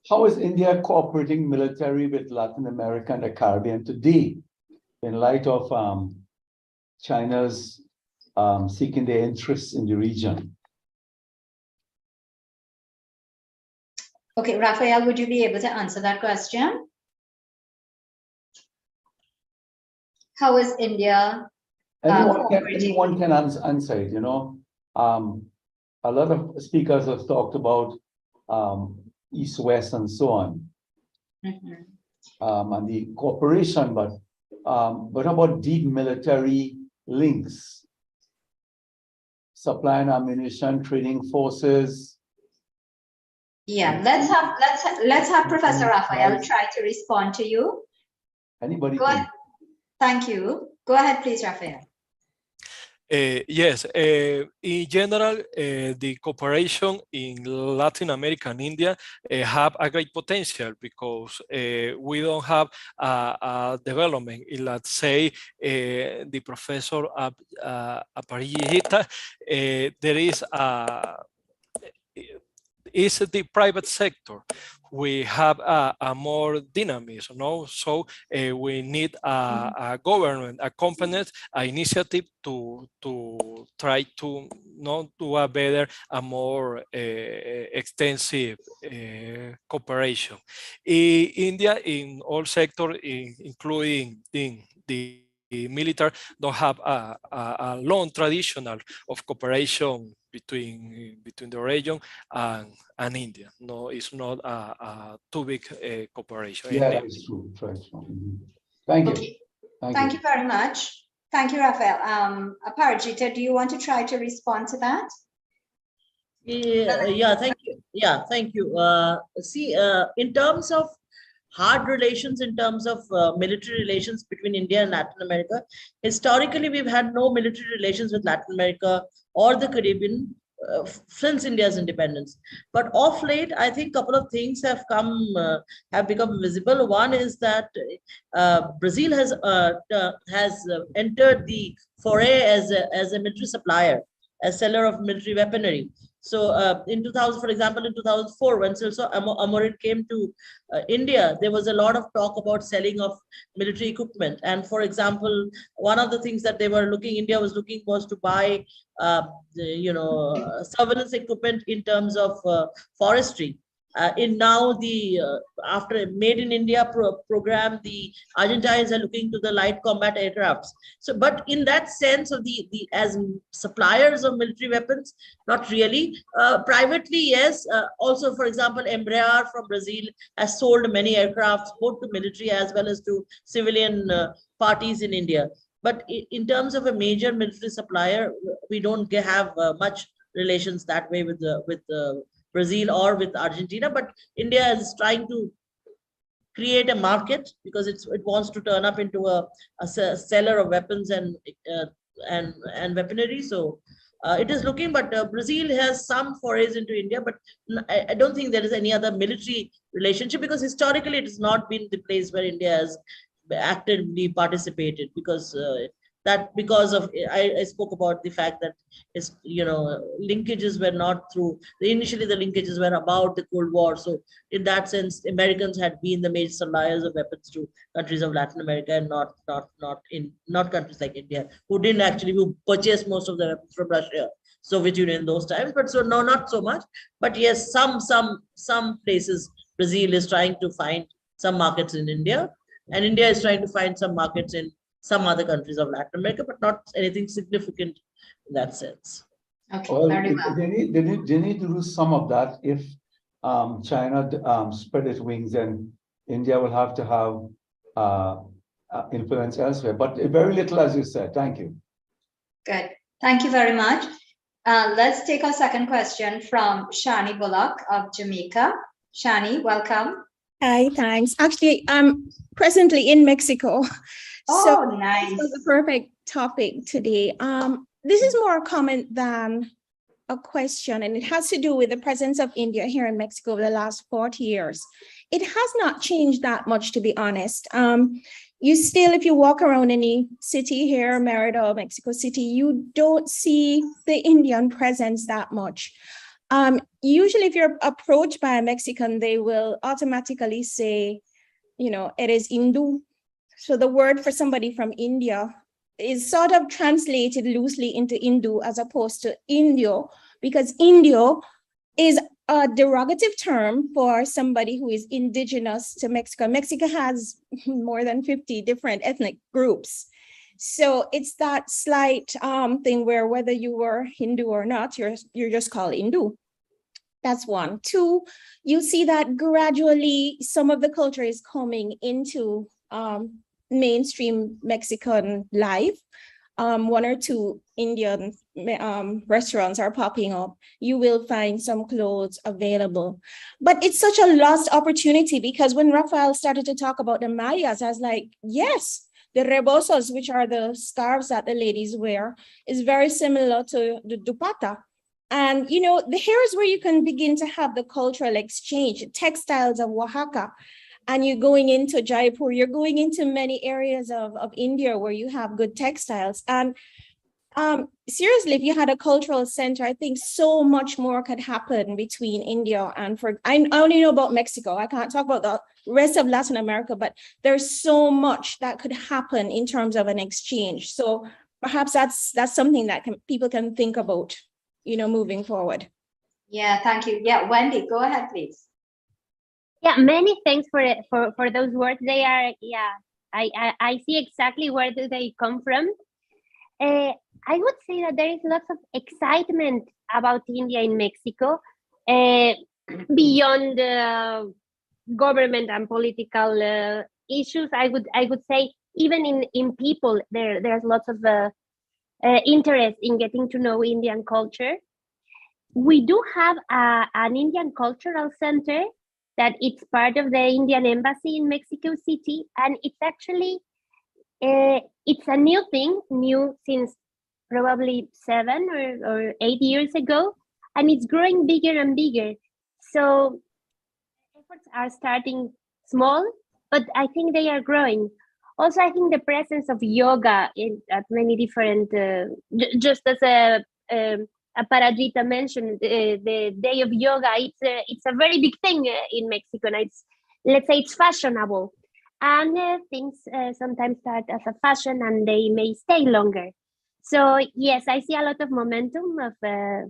How is India cooperating military with Latin America and the Caribbean today in light of China's seeking their interests in the region? Okay, Raphael, would you be able to answer that question? How is India? Anyone can answer it, you know. A lot of speakers have talked about East-West and so on, and the cooperation, but what about deep military links? Supplying ammunition, training forces. Yeah, let's have Professor Raphael try to respond to you. Anybody? Go ahead. Thank you. Go ahead, please, Raphael. Yes, in general, the cooperation in Latin America and India have a great potential because we don't have a development in, let's say, the professor Aparijita, there is is the private sector. We have a more dynamism, no? So we need a government, a company, an initiative to try to do a better, a more extensive cooperation. India in all sectors, including the military, don't have a long traditional of cooperation between the region and India. No, it's not a too big cooperation. Yeah, that's true. Right. Thank you. Okay. Thank you very much. Thank you, Rafael. Aparajita, do you want to try to respond to that? Yeah, thank you. Yeah, thank you. See, in terms of hard relations, in terms of military relations between India and Latin America, historically, we've had no military relations with Latin America or the Caribbean since India's independence. But of late, I think a couple of things have become visible. One is that Brazil has entered the foray as a military supplier, a seller of military weaponry. So in 2000, for example, in 2004, when Celso Amorim came to India, there was a lot of talk about selling of military equipment. And for example, one of the things that India was looking was to buy, surveillance equipment in terms of forestry. In now the after Made in India program, the Argentines are looking to the light combat aircrafts. So, but in that sense of the as suppliers of military weapons, not really. Privately, yes. Also, for example, Embraer from Brazil has sold many aircrafts both to military as well as to civilian parties in India. But in terms of a major military supplier, we don't have much relations that way with Brazil or with Argentina, but India is trying to create a market because it wants to turn up into a seller of weapons and weaponry. So it is looking, but Brazil has some forays into India, but I don't think there is any other military relationship because historically it has not been the place where India has actively participated because I spoke about the fact that linkages were not through initially the linkages were about the Cold War. So in that sense, Americans had been the major suppliers of weapons to countries of Latin America and not countries like India, who purchased most of the weapons from Russia, Soviet Union in those times. But so no, not so much. But yes, some places Brazil is trying to find some markets in India, and India is trying to find some markets in some other countries of Latin America, but not anything significant in that sense. Okay, well, very well. They need to do some of that. If China spread its wings, then India will have to have influence elsewhere, but very little, as you said. Thank you. Good. Thank you very much. Let's take our second question from Shani Bullock of Jamaica. Shani, welcome. Hi, thanks. Actually, I'm presently in Mexico. Oh, nice. This was the perfect topic today. This is more a comment than a question, and it has to do with the presence of India here in Mexico over the last 40 years. It has not changed that much, to be honest. You still, if you walk around any city here, Merida or Mexico City, you don't see the Indian presence that much. Usually if you're approached by a Mexican, they will automatically say, it is Hindu. So the word for somebody from India is sort of translated loosely into Hindu as opposed to Indio, because Indio is a derogative term for somebody who is indigenous to Mexico. Mexico has more than 50 different ethnic groups. So it's that slight thing where whether you were Hindu or not, you're just called Hindu. That's one. Two, you see that gradually some of the culture is coming into mainstream Mexican life. One or two Indian restaurants are popping up. You will find some clothes available. But it's such a lost opportunity because when Rafael started to talk about the mayas, I was like, yes, the rebosos, which are the scarves that the ladies wear, is very similar to the dupata. And, here is where you can begin to have the cultural exchange, textiles of Oaxaca. And you're going into Jaipur, you're going into many areas of India where you have good textiles. And Seriously, if you had a cultural center, I think so much more could happen between India and I only know about Mexico. I can't talk about the rest of Latin America, but there's so much that could happen in terms of an exchange. So perhaps that's something that people can think about, moving forward. Yeah, thank you. Yeah, Wendy, go ahead, please. Yeah, many thanks for those words. They are, yeah, I see exactly where do they come from. I would say that there is lots of excitement about India in Mexico, beyond government and political issues. I would say even in people there's lots of interest in getting to know Indian culture. We do have an Indian cultural center that it's part of the Indian embassy in Mexico City, and it's actually it's a new thing, new since probably 7 or 8 years ago, and it's growing bigger and bigger. So efforts are starting small, but I think they are growing. Also, I think the presence of yoga at many different, just as a Parajita mentioned, the day of yoga, it's a very big thing in Mexico, and let's say it's fashionable. And things sometimes start as a fashion and they may stay longer. So yes, I see a lot of momentum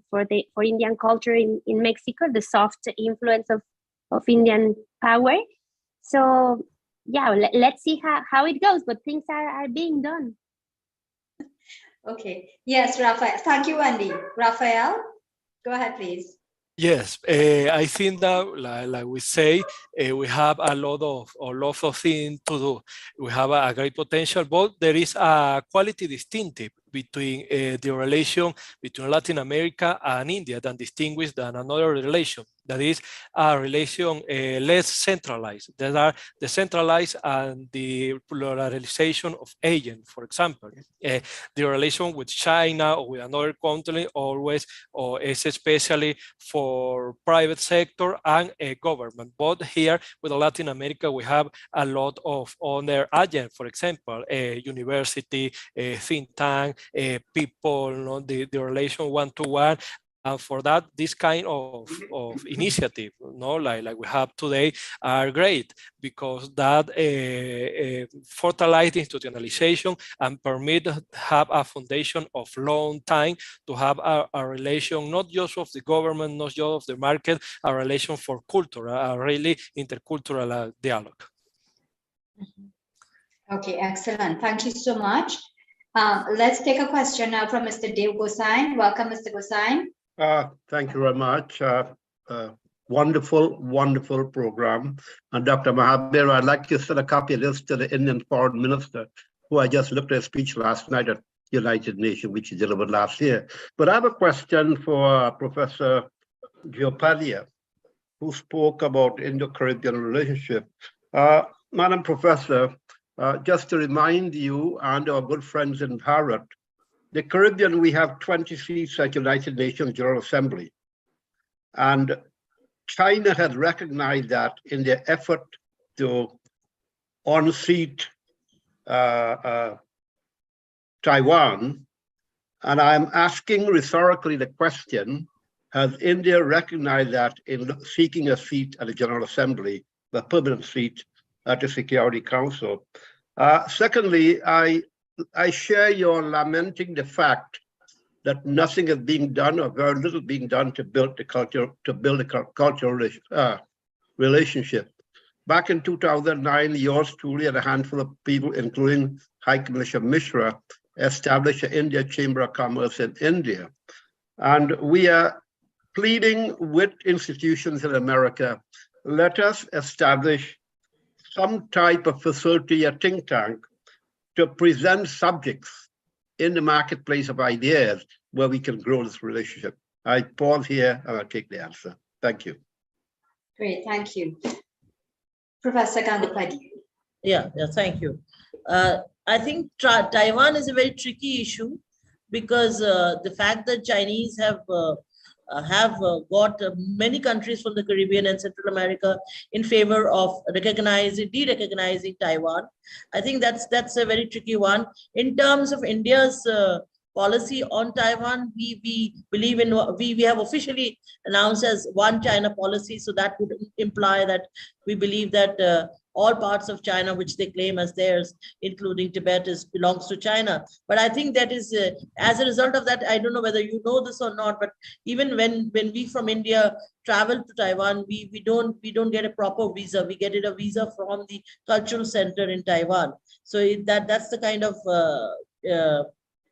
for Indian culture in Mexico, the soft influence of Indian power. So yeah, let's see how it goes, but things are being done. Okay. Yes, Raphael. Thank you, Wendy. Raphael, go ahead, please. Yes, I think that, like we say, we have a lot of things to do. We have a great potential, but there is a quality distinctive between the relation between Latin America and India that distinguishes than another relation. That is a relation less centralized. There are decentralized and the pluralization of agents, for example. The relation with China or with another country always is especially for private sector and government. But here with Latin America, we have a lot of other agents, for example, university, think tank, people, the relation one-to-one. And for that, this kind of initiative, like we have today, are great because that fertilize institutionalization and permit have a foundation of long time to have a relation, not just of the government, not just of the market, a relation for culture, a really intercultural dialogue. Okay, excellent. Thank you so much. Let's take a question now from Mr. Dave Gosain. Welcome, Mr. Gosain. Thank you very much. Wonderful program. And Dr. Mahabir, I'd like to send a copy of this to the Indian Foreign Minister, who I just looked at a speech last night at United Nations, which he delivered last year. But I have a question for Professor Giopalia, who spoke about Indo-Caribbean relationship. Madam Professor, just to remind you and our good friends in Bharat, the Caribbean, we have 20 seats at United Nations General Assembly. And China has recognized that in their effort to unseat Taiwan. And I'm asking rhetorically the question, has India recognized that in seeking a seat at the General Assembly, the permanent seat at the Security Council? Secondly, I share your lamenting the fact that nothing is being done or very little being done to build a cultural relationship. Back in 2009, yours truly and a handful of people, including High Commissioner Mishra, established an India Chamber of Commerce in India. And we are pleading with institutions in America, let us establish some type of facility, a think tank, to present subjects in the marketplace of ideas where we can grow this relationship. I pause here and I'll take the answer. Thank you. Great, thank you. Professor Gandapati. Yeah, thank you. I think Taiwan is a very tricky issue because the fact that Chinese have got many countries from the Caribbean and Central America in favor of de-recognizing Taiwan. I think that's a very tricky one. In terms of India's policy on Taiwan. We believe in, we have officially announced as one China policy. So that would imply that we believe that all parts of China, which they claim as theirs, including Tibet, belongs to China. But I think that is, as a result of that, I don't know whether you know this or not, but even when we from India travel to Taiwan, we don't get a proper visa. We get a visa from the cultural center in Taiwan. So that's the kind of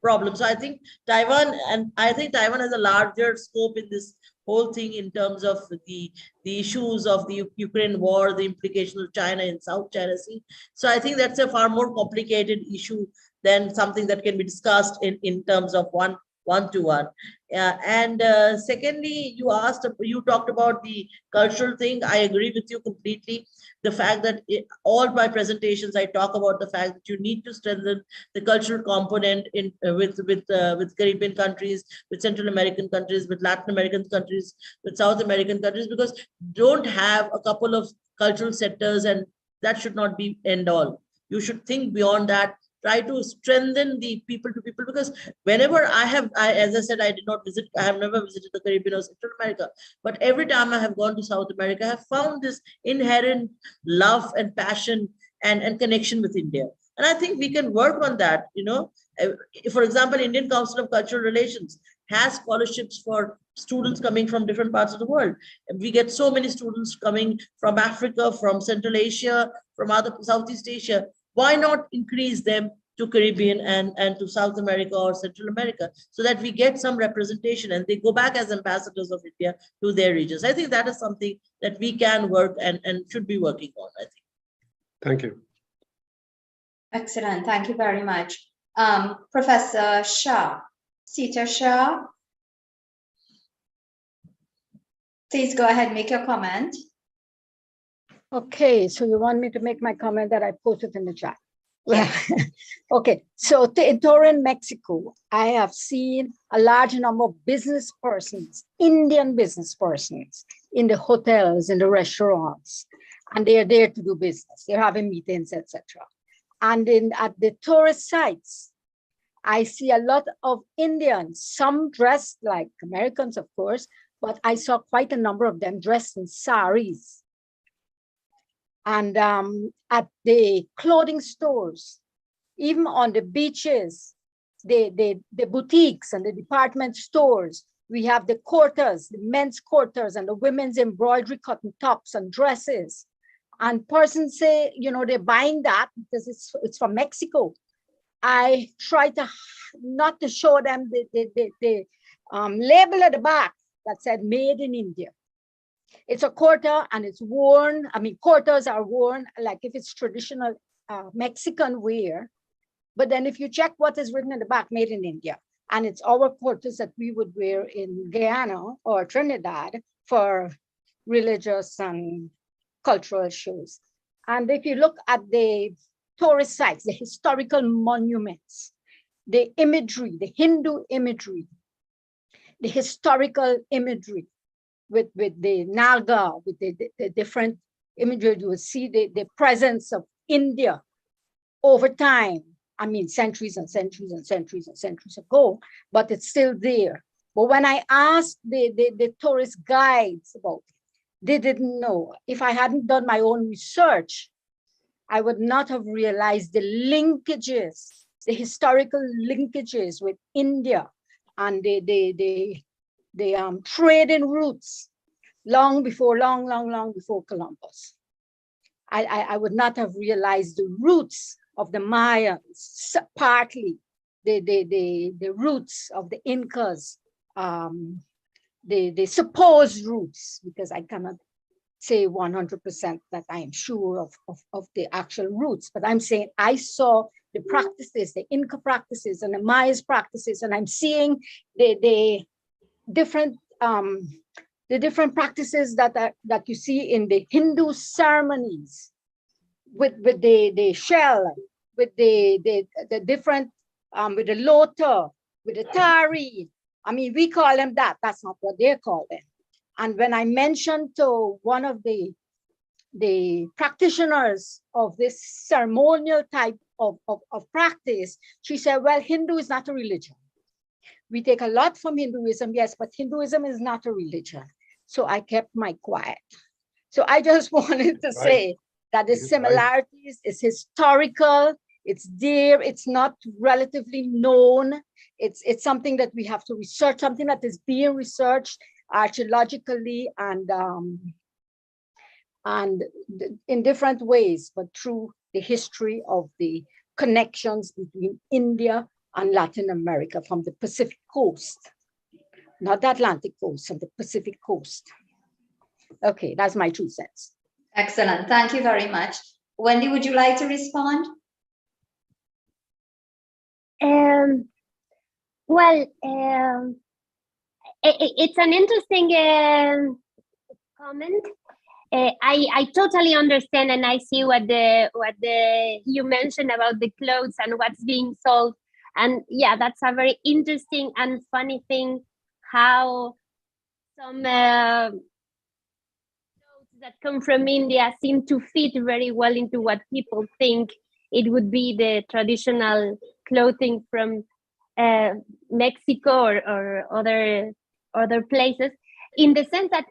problem. So I think Taiwan has a larger scope in this whole thing in terms of the issues of the Ukraine war, the implications of China in South China Sea. So I think that's a far more complicated issue than something that can be discussed in terms of one-to-one. Secondly, you talked about the cultural thing. I agree with you completely. The fact that all my presentations, I talk about the fact that you need to strengthen the cultural component with Caribbean countries, with Central American countries, with Latin American countries, with South American countries, because don't have a couple of cultural sectors, and that should not be end all. You should think beyond that. Try to strengthen the people to people, because whenever as I said, I have never visited the Caribbean or Central America, but every time I have gone to South America, I have found this inherent love and passion and connection with India. And I think we can work on that. For example, Indian Council of Cultural Relations has scholarships for students coming from different parts of the world. We get so many students coming from Africa, from Central Asia, from other Southeast Asia. Why not increase them to Caribbean and to South America or Central America, so that we get some representation and they go back as ambassadors of India to their regions? I think that is something that we can work and should be working on, I think. Thank you. Excellent. Thank you very much. Professor Shah, Sita Shah, please go ahead, make your comment. Okay, so you want me to make my comment that I posted in the chat? Yeah. Okay, so in Torreon, Mexico, I have seen a large number of business persons, Indian business persons, in the hotels, in the restaurants, and they are there to do business. They're having meetings, etc. And at the tourist sites, I see a lot of Indians, some dressed like Americans, of course, but I saw quite a number of them dressed in saris. And at the clothing stores, even on the beaches, the boutiques and the department stores, we have the quarters, the men's quarters and the women's embroidery cotton tops and dresses. And persons say, they're buying that because it's from Mexico. I try not to show them the label at the back that said made in India. It's a quarter and it's worn. I mean, quarters are worn like if it's traditional Mexican wear. But then if you check what is written in the back, made in India, and it's our quarters that we would wear in Guyana or Trinidad for religious and cultural shows. And if you look at the tourist sites, the historical monuments, the imagery, the Hindu imagery, the historical imagery, with the Naga, with the different imagery, you will see the presence of India over time. I mean, centuries and centuries and centuries and centuries ago, but it's still there. But when I asked the tourist guides about it, they didn't know. If I hadn't done my own research, I would not have realized the linkages, the historical linkages with India and the trading routes long before Columbus. I would not have realized the roots of the Mayans, partly the roots of the Incas, the supposed roots, because I cannot say 100% that I am sure of the actual roots, but I'm saying I saw the practices, the Inca practices and the Mayas practices, and I'm seeing the different practices that you see in the Hindu ceremonies with the shell, with the different with the lota, with the tari. I mean, we call them that. That's not what they call them. And when I mentioned to one of the practitioners of this ceremonial type of practice, she said, well, Hindu is not a religion. We take a lot from Hinduism, yes, but Hinduism is not a religion. So I kept my quiet. So I just wanted to say that the similarities is historical, it's there, it's not relatively known. It's something that we have to research, something that is being researched archaeologically and in different ways, but through the history of the connections between India and Latin America from the Pacific coast, not the Atlantic coast, of the Pacific coast. Okay, that's my 2 cents. Excellent. Thank you very much. Wendy, would you like to respond? Well, it's an interesting comment. I totally understand, and I see what you mentioned about the clothes and what's being sold, and yeah, that's a very interesting and funny thing. How some clothes that come from India seem to fit very well into what people think it would be the traditional clothing from Mexico or other places, in the sense that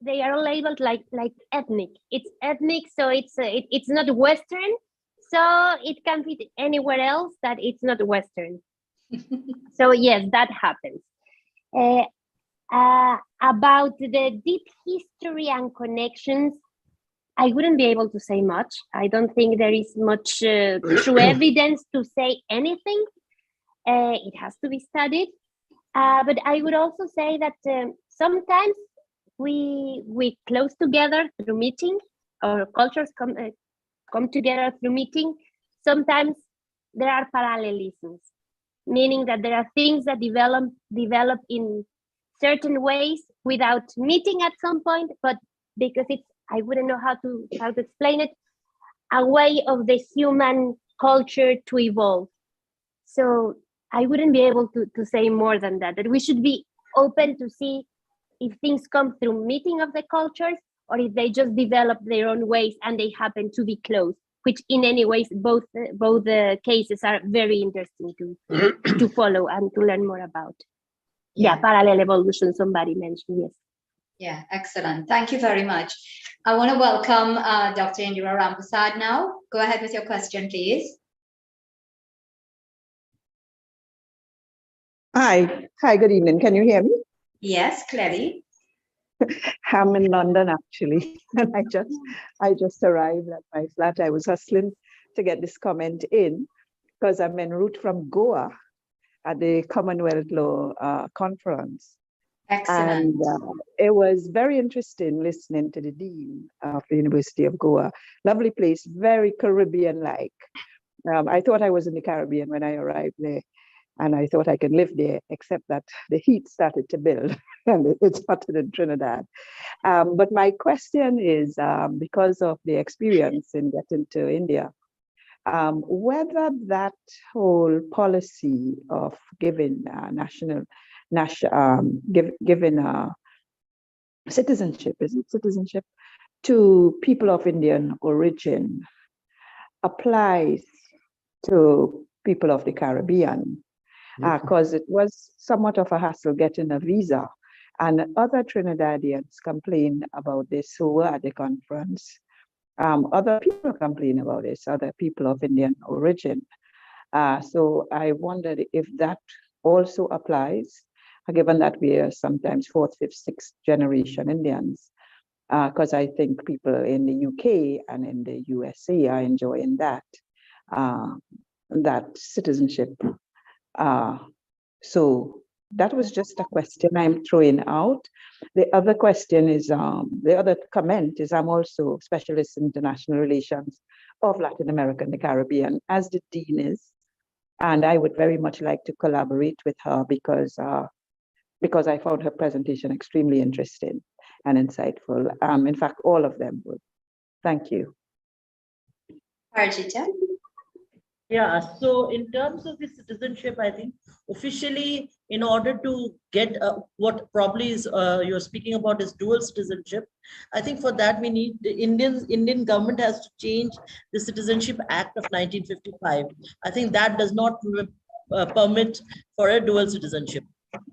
they are labeled like ethnic. It's ethnic, so it's not Western, so it can fit anywhere else that it's not Western. So yes, that happens. About the deep history and connections, I wouldn't be able to say much. I don't think there is much true evidence to say anything. It has to be studied. But I would also say that sometimes we close together through meeting, or cultures come together through meeting. Sometimes there are parallelisms, meaning that there are things that develop in certain ways without meeting at some point, but because it's, I wouldn't know how to explain it, a way of the human culture to evolve. So I wouldn't be able to say more than that we should be open to see if things come through meeting of the cultures, or if they just develop their own ways and they happen to be close, which in any ways, both cases are very interesting to follow and to learn more about. Yeah, parallel evolution, somebody mentioned, yes. Yeah, excellent. Thank you very much. I want to welcome Dr. Indira Rampasad now. Go ahead with your question, please. Hi, good evening. Can you hear me? Yes, clearly. I'm in London actually, and I just arrived at my flat. I was hustling to get this comment in because I'm en route from Goa at the Commonwealth Law Conference. Excellent. And it was very interesting listening to the Dean of the University of Goa. Lovely place, very Caribbean-like. I thought I was in the Caribbean when I arrived there, and I thought I could live there, except that the heat started to build and it's hotter than Trinidad. But my question is, because of the experience in getting to India, whether that whole policy of giving citizenship, is it citizenship, to people of Indian origin applies to people of the Caribbean, because it was somewhat of a hassle getting a visa. And other Trinidadians complained about this who were at the conference. Other people complain about this, other people of Indian origin. So I wondered if that also applies, given that we are sometimes 4th, 5th, 6th generation Indians, because I think people in the UK and in the USA are enjoying that citizenship. So that was just a question I'm throwing out. The other question is, the other comment is, I'm also specialist in international relations of Latin America and the Caribbean, as the Dean is. And I would very much like to collaborate with her because I found her presentation extremely interesting and insightful. In fact, all of them would. Thank you. Arjita? Yeah, so in terms of the citizenship, I think officially, in order to get what probably is you're speaking about is dual citizenship, I think for that we need the Indian government has to change the Citizenship Act of 1955. I think that does not permit for a dual citizenship.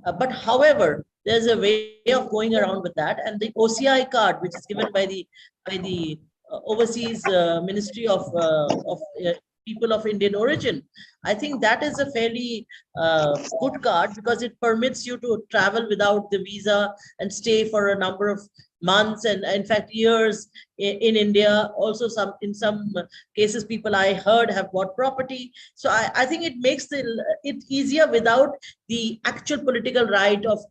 But however, there's a way of going around with that, and the OCI card, which is given by the Overseas Ministry of People of Indian origin, I think that is a fairly good card, because it permits you to travel without the visa and stay for a number of months and in fact years in India. Also, in some cases, people I heard have bought property. So I think it makes it easier without the actual political right of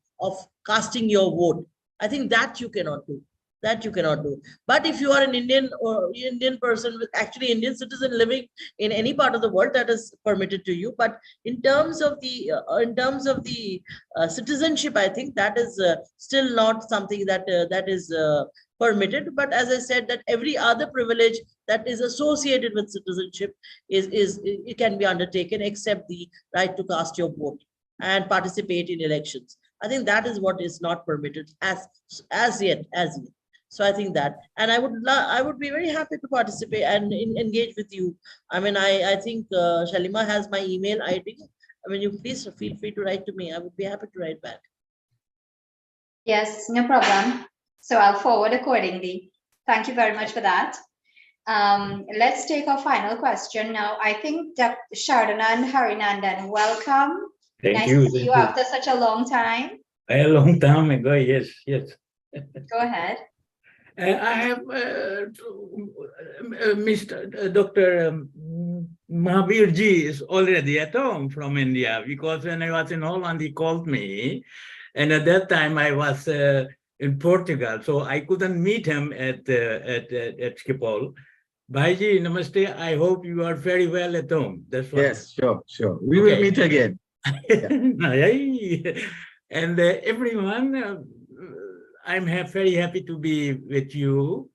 casting your vote. I think that you cannot do. That you cannot do. But if you are an Indian or Indian person with actually Indian citizen living in any part of the world, that is permitted to you. But in terms of the citizenship, I think that is still not something that is permitted. But as I said, that every other privilege that is associated with citizenship it can be undertaken, except the right to cast your vote and participate in elections. I think that is what is not permitted as yet. So I think that, and I would be very happy to participate and engage with you. I mean, I think Shalima has my email ID. I mean, you please feel free to write to me. I would be happy to write back. Yes, no problem. So I'll forward accordingly. Thank you very much for that. Let's take our final question now. I think Dr. Shardanand Harinandan, welcome. Nice to see you after such a long time. A long time ago, yes. Go ahead. I have Mr. Dr. Mahavir Ji is already at home from India, because when I was in Holland, he called me. And at that time, I was in Portugal, so I couldn't meet him at Schiphol. Bhaiji, namaste. I hope you are very well at home. That's what. Yes, sure. We will meet again. And everyone, I'm very happy to be with you.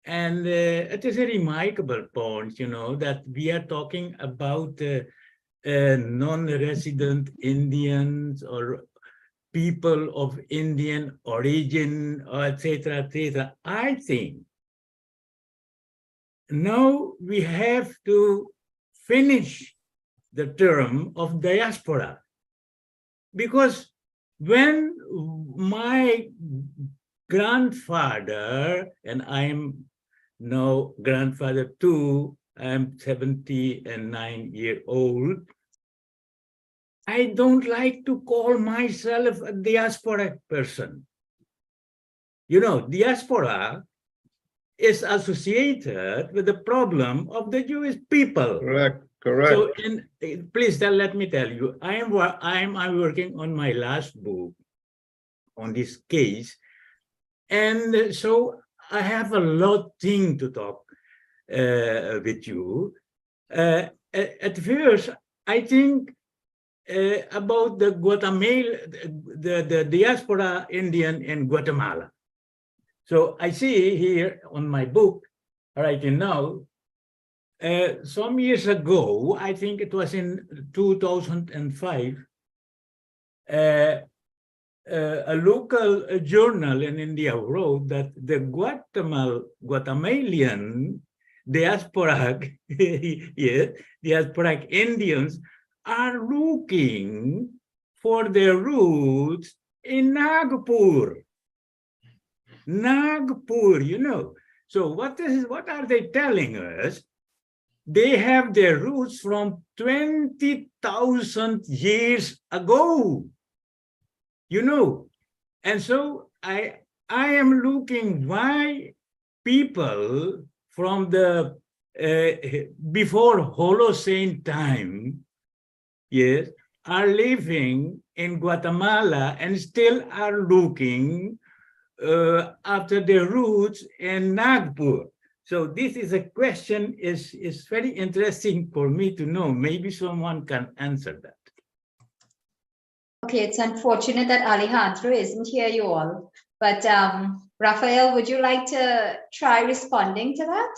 And it is a remarkable point, that we are talking about non-resident Indians or people of Indian origin, or etc., etc. I think now we have to finish the term of diaspora, because when my grandfather, and I'm now grandfather too, I'm 79 years old, I don't like to call myself a diaspora person. Diaspora is associated with the problem of the Jewish people. Correct. So, please let me tell you, I'm working on my last book on this case, and so I have a lot of things to talk with you. At first, I think about the Guatemala, the diaspora Indian in Guatemala. So I see here on my book, right now, some years ago, I think it was in 2005, a local journal in India wrote that the Guatemalan diasporic Indians are looking for their roots in Nagpur. So what are they telling us? They have their roots from 20,000 years ago, And so I am looking why people from the before Holocene time, are living in Guatemala and still are looking after their roots in Nagpur. So this is a question is very interesting for me to know. Maybe someone can answer that. Okay, it's unfortunate that Alejandro isn't here, you all. But Rafael, would you like to try responding to that?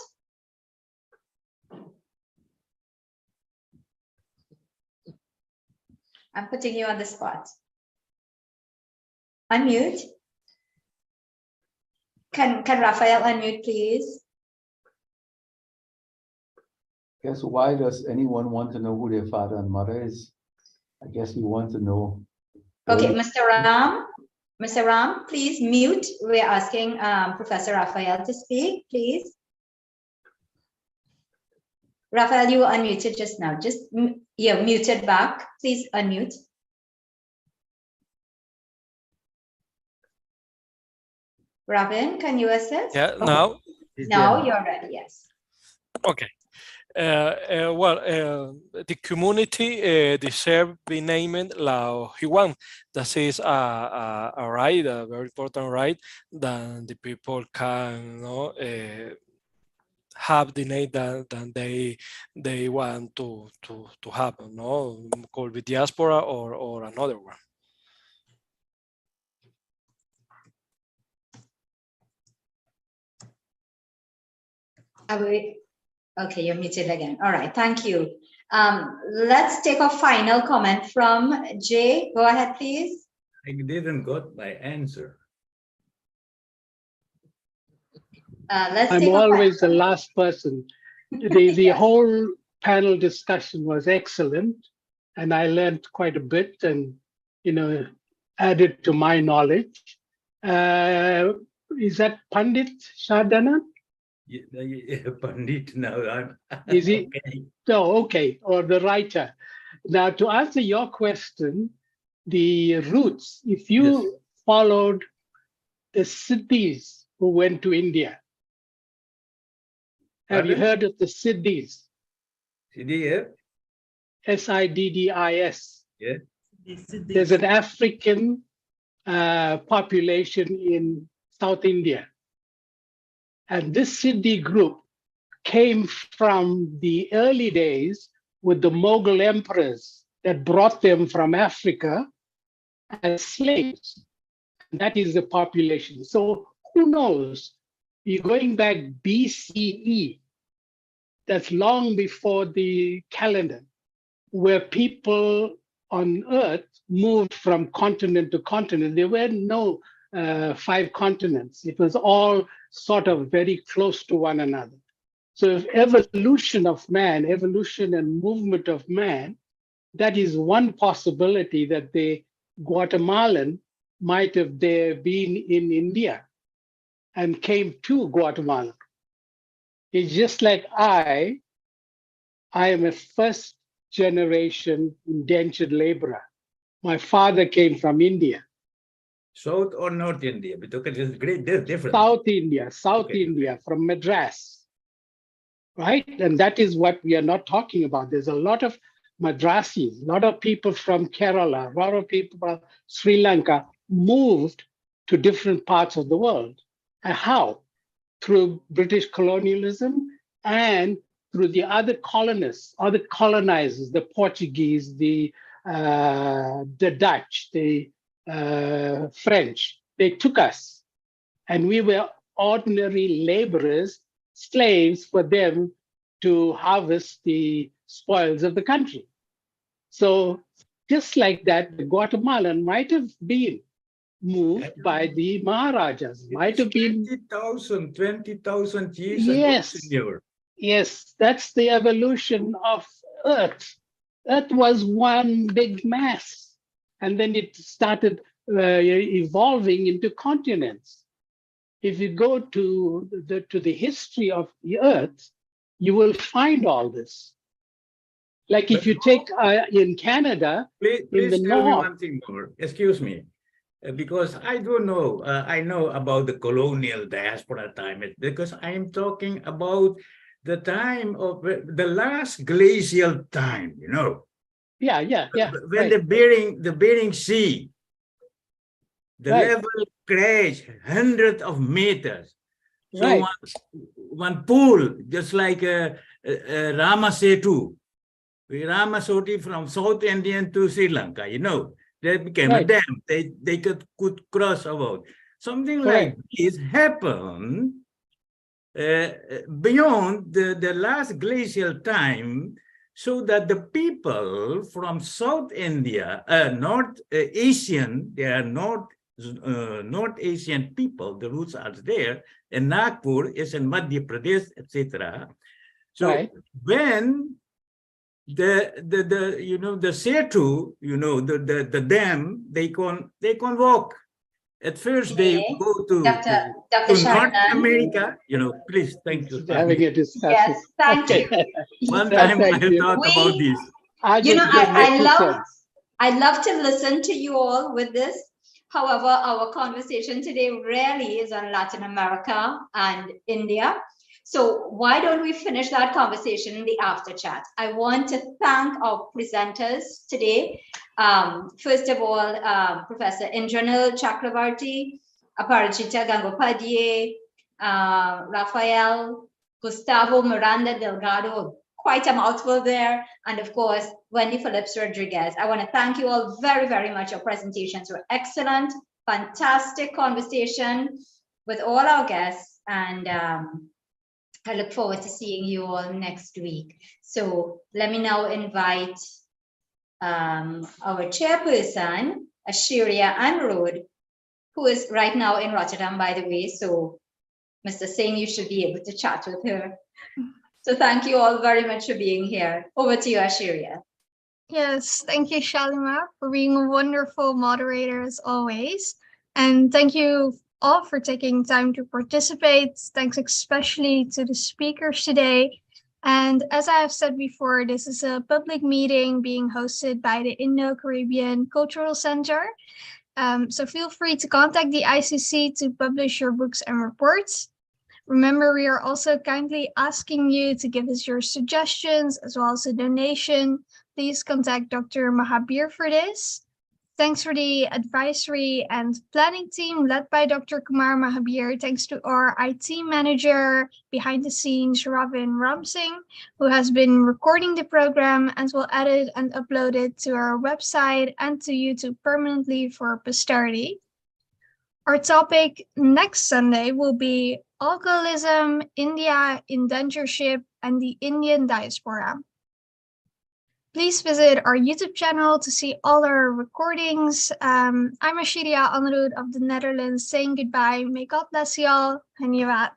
I'm putting you on the spot. Unmute. Can Rafael unmute, please? Yes, why does anyone want to know who their father and mother is? I guess you want to know. Okay, Mr. Ram, please mute. We're asking Professor Raphael to speak, please. Raphael, you were unmuted just now. You're muted back. Please unmute. Ravin, can you assist? Yeah, okay. now? Now you're ready, yes. Okay. The community deserve be named Lao Hiwan. That is a right, a very important right that the people can have the name that they want to have, could be diaspora or another one. Okay, you're muted again. All right, thank you. Let's take a final comment from Jay. Go ahead, please. I didn't got my answer. I'm always the last person. The whole panel discussion was excellent, and I learned quite a bit and, added to my knowledge. Is that Pandit Shardana? Yeah, Pandit, no, Is he? Okay. Oh, okay, or the writer. Now, to answer your question, the roots, if you followed the Siddhis who went to India, have you heard of the Siddhis? Siddhi, Siddis. Yeah. There's an African population in South India. And this Siddhi group came from the early days with the Mughal emperors that brought them from Africa as slaves. That is the population. So who knows? You're going back BCE, that's long before the calendar, where people on Earth moved from continent to continent. There were no 5 continents. It was all sort of very close to one another. So if evolution of man, evolution and movement of man, that is one possibility that the Guatemalan might have been in India and came to Guatemala. It's just like I am a first generation indentured laborer. My father came from India. South or North India? Because it's great difference. South India, from Madras, right? And that is what we are not talking about. There's a lot of Madrasis, a lot of people from Kerala, a lot of people from Sri Lanka moved to different parts of the world. And how? Through British colonialism and through the other colonists, other colonizers, the Portuguese, the Dutch, the French. They took us, and we were ordinary laborers, slaves for them to harvest the spoils of the country. So just like that, the Guatemalan might have been moved by the Maharajas, might have been 20,000 years yes, ago, Senor. Yes, that's the evolution of Earth. Earth was one big mass, and then it started evolving into continents. If you go to the history of the Earth, you will find all this. Like if you take in Canada, please in the tell me north. one thing more. Excuse me, because I don't know. I know about the colonial diaspora time, because I am talking about the time of the last glacial time. Yeah. When right. the Bering Sea, the right. level crashed hundreds of meters. So right. one pool, just like Ramasetu, from South Indian to Sri Lanka, they became right. a dam. They could cross about. Something Correct. like this happened beyond the last glacial time, so that the people from South India, North Asian, they are North Asian people, the roots are there, and Nagpur is in Madhya Pradesh, etc. So right. when the Setu, the dam, they can walk. At first, they go to North America. Please, thank you. Having a discussion. Yes, thank you. One time Thank I'll you. talk about this. I love to listen to you all with this. However, our conversation today really is on Latin America and India. So why don't we finish that conversation in the after chat? I want to thank our presenters today. First of all, Professor Indranil Chakravarti, Aparajita Gangopadhyay, Rafael, Gustavo Miranda Delgado, quite a mouthful there. And of course, Wendy Phillips Rodriguez. I want to thank you all very, very much. Your presentations were excellent, fantastic conversation with all our guests. And I look forward to seeing you all next week. So let me now invite our chairperson, Ashiria Anrod, who is right now in Rotterdam, by the way. So Mr. Singh, you should be able to chat with her. So thank you all very much for being here. Over to you, Ashiria. Yes, thank you, Shalima, for being a wonderful moderator as always. And thank you all for taking time to participate. Thanks especially to the speakers today. And as I have said before, this is a public meeting being hosted by the Indo-Caribbean Cultural Center. So feel free to contact the ICC to publish your books and reports. Remember, we are also kindly asking you to give us your suggestions as well as a donation. Please contact Dr. Mahabir for this. Thanks for the advisory and planning team led by Dr. Kumar Mahabir. Thanks to our IT manager behind the scenes, Ravin Ramsingh, who has been recording the program and will edit and upload it to our website and to YouTube permanently for posterity. Our topic next Sunday will be alcoholism, India, indentureship, and the Indian diaspora. Please visit our YouTube channel to see all our recordings. I'm Ashiria Anrod of the Netherlands saying goodbye. May God bless you all. Dhanyavad.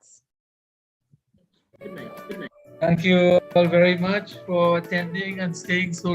Good night. Good night. Thank you all very much for attending and staying so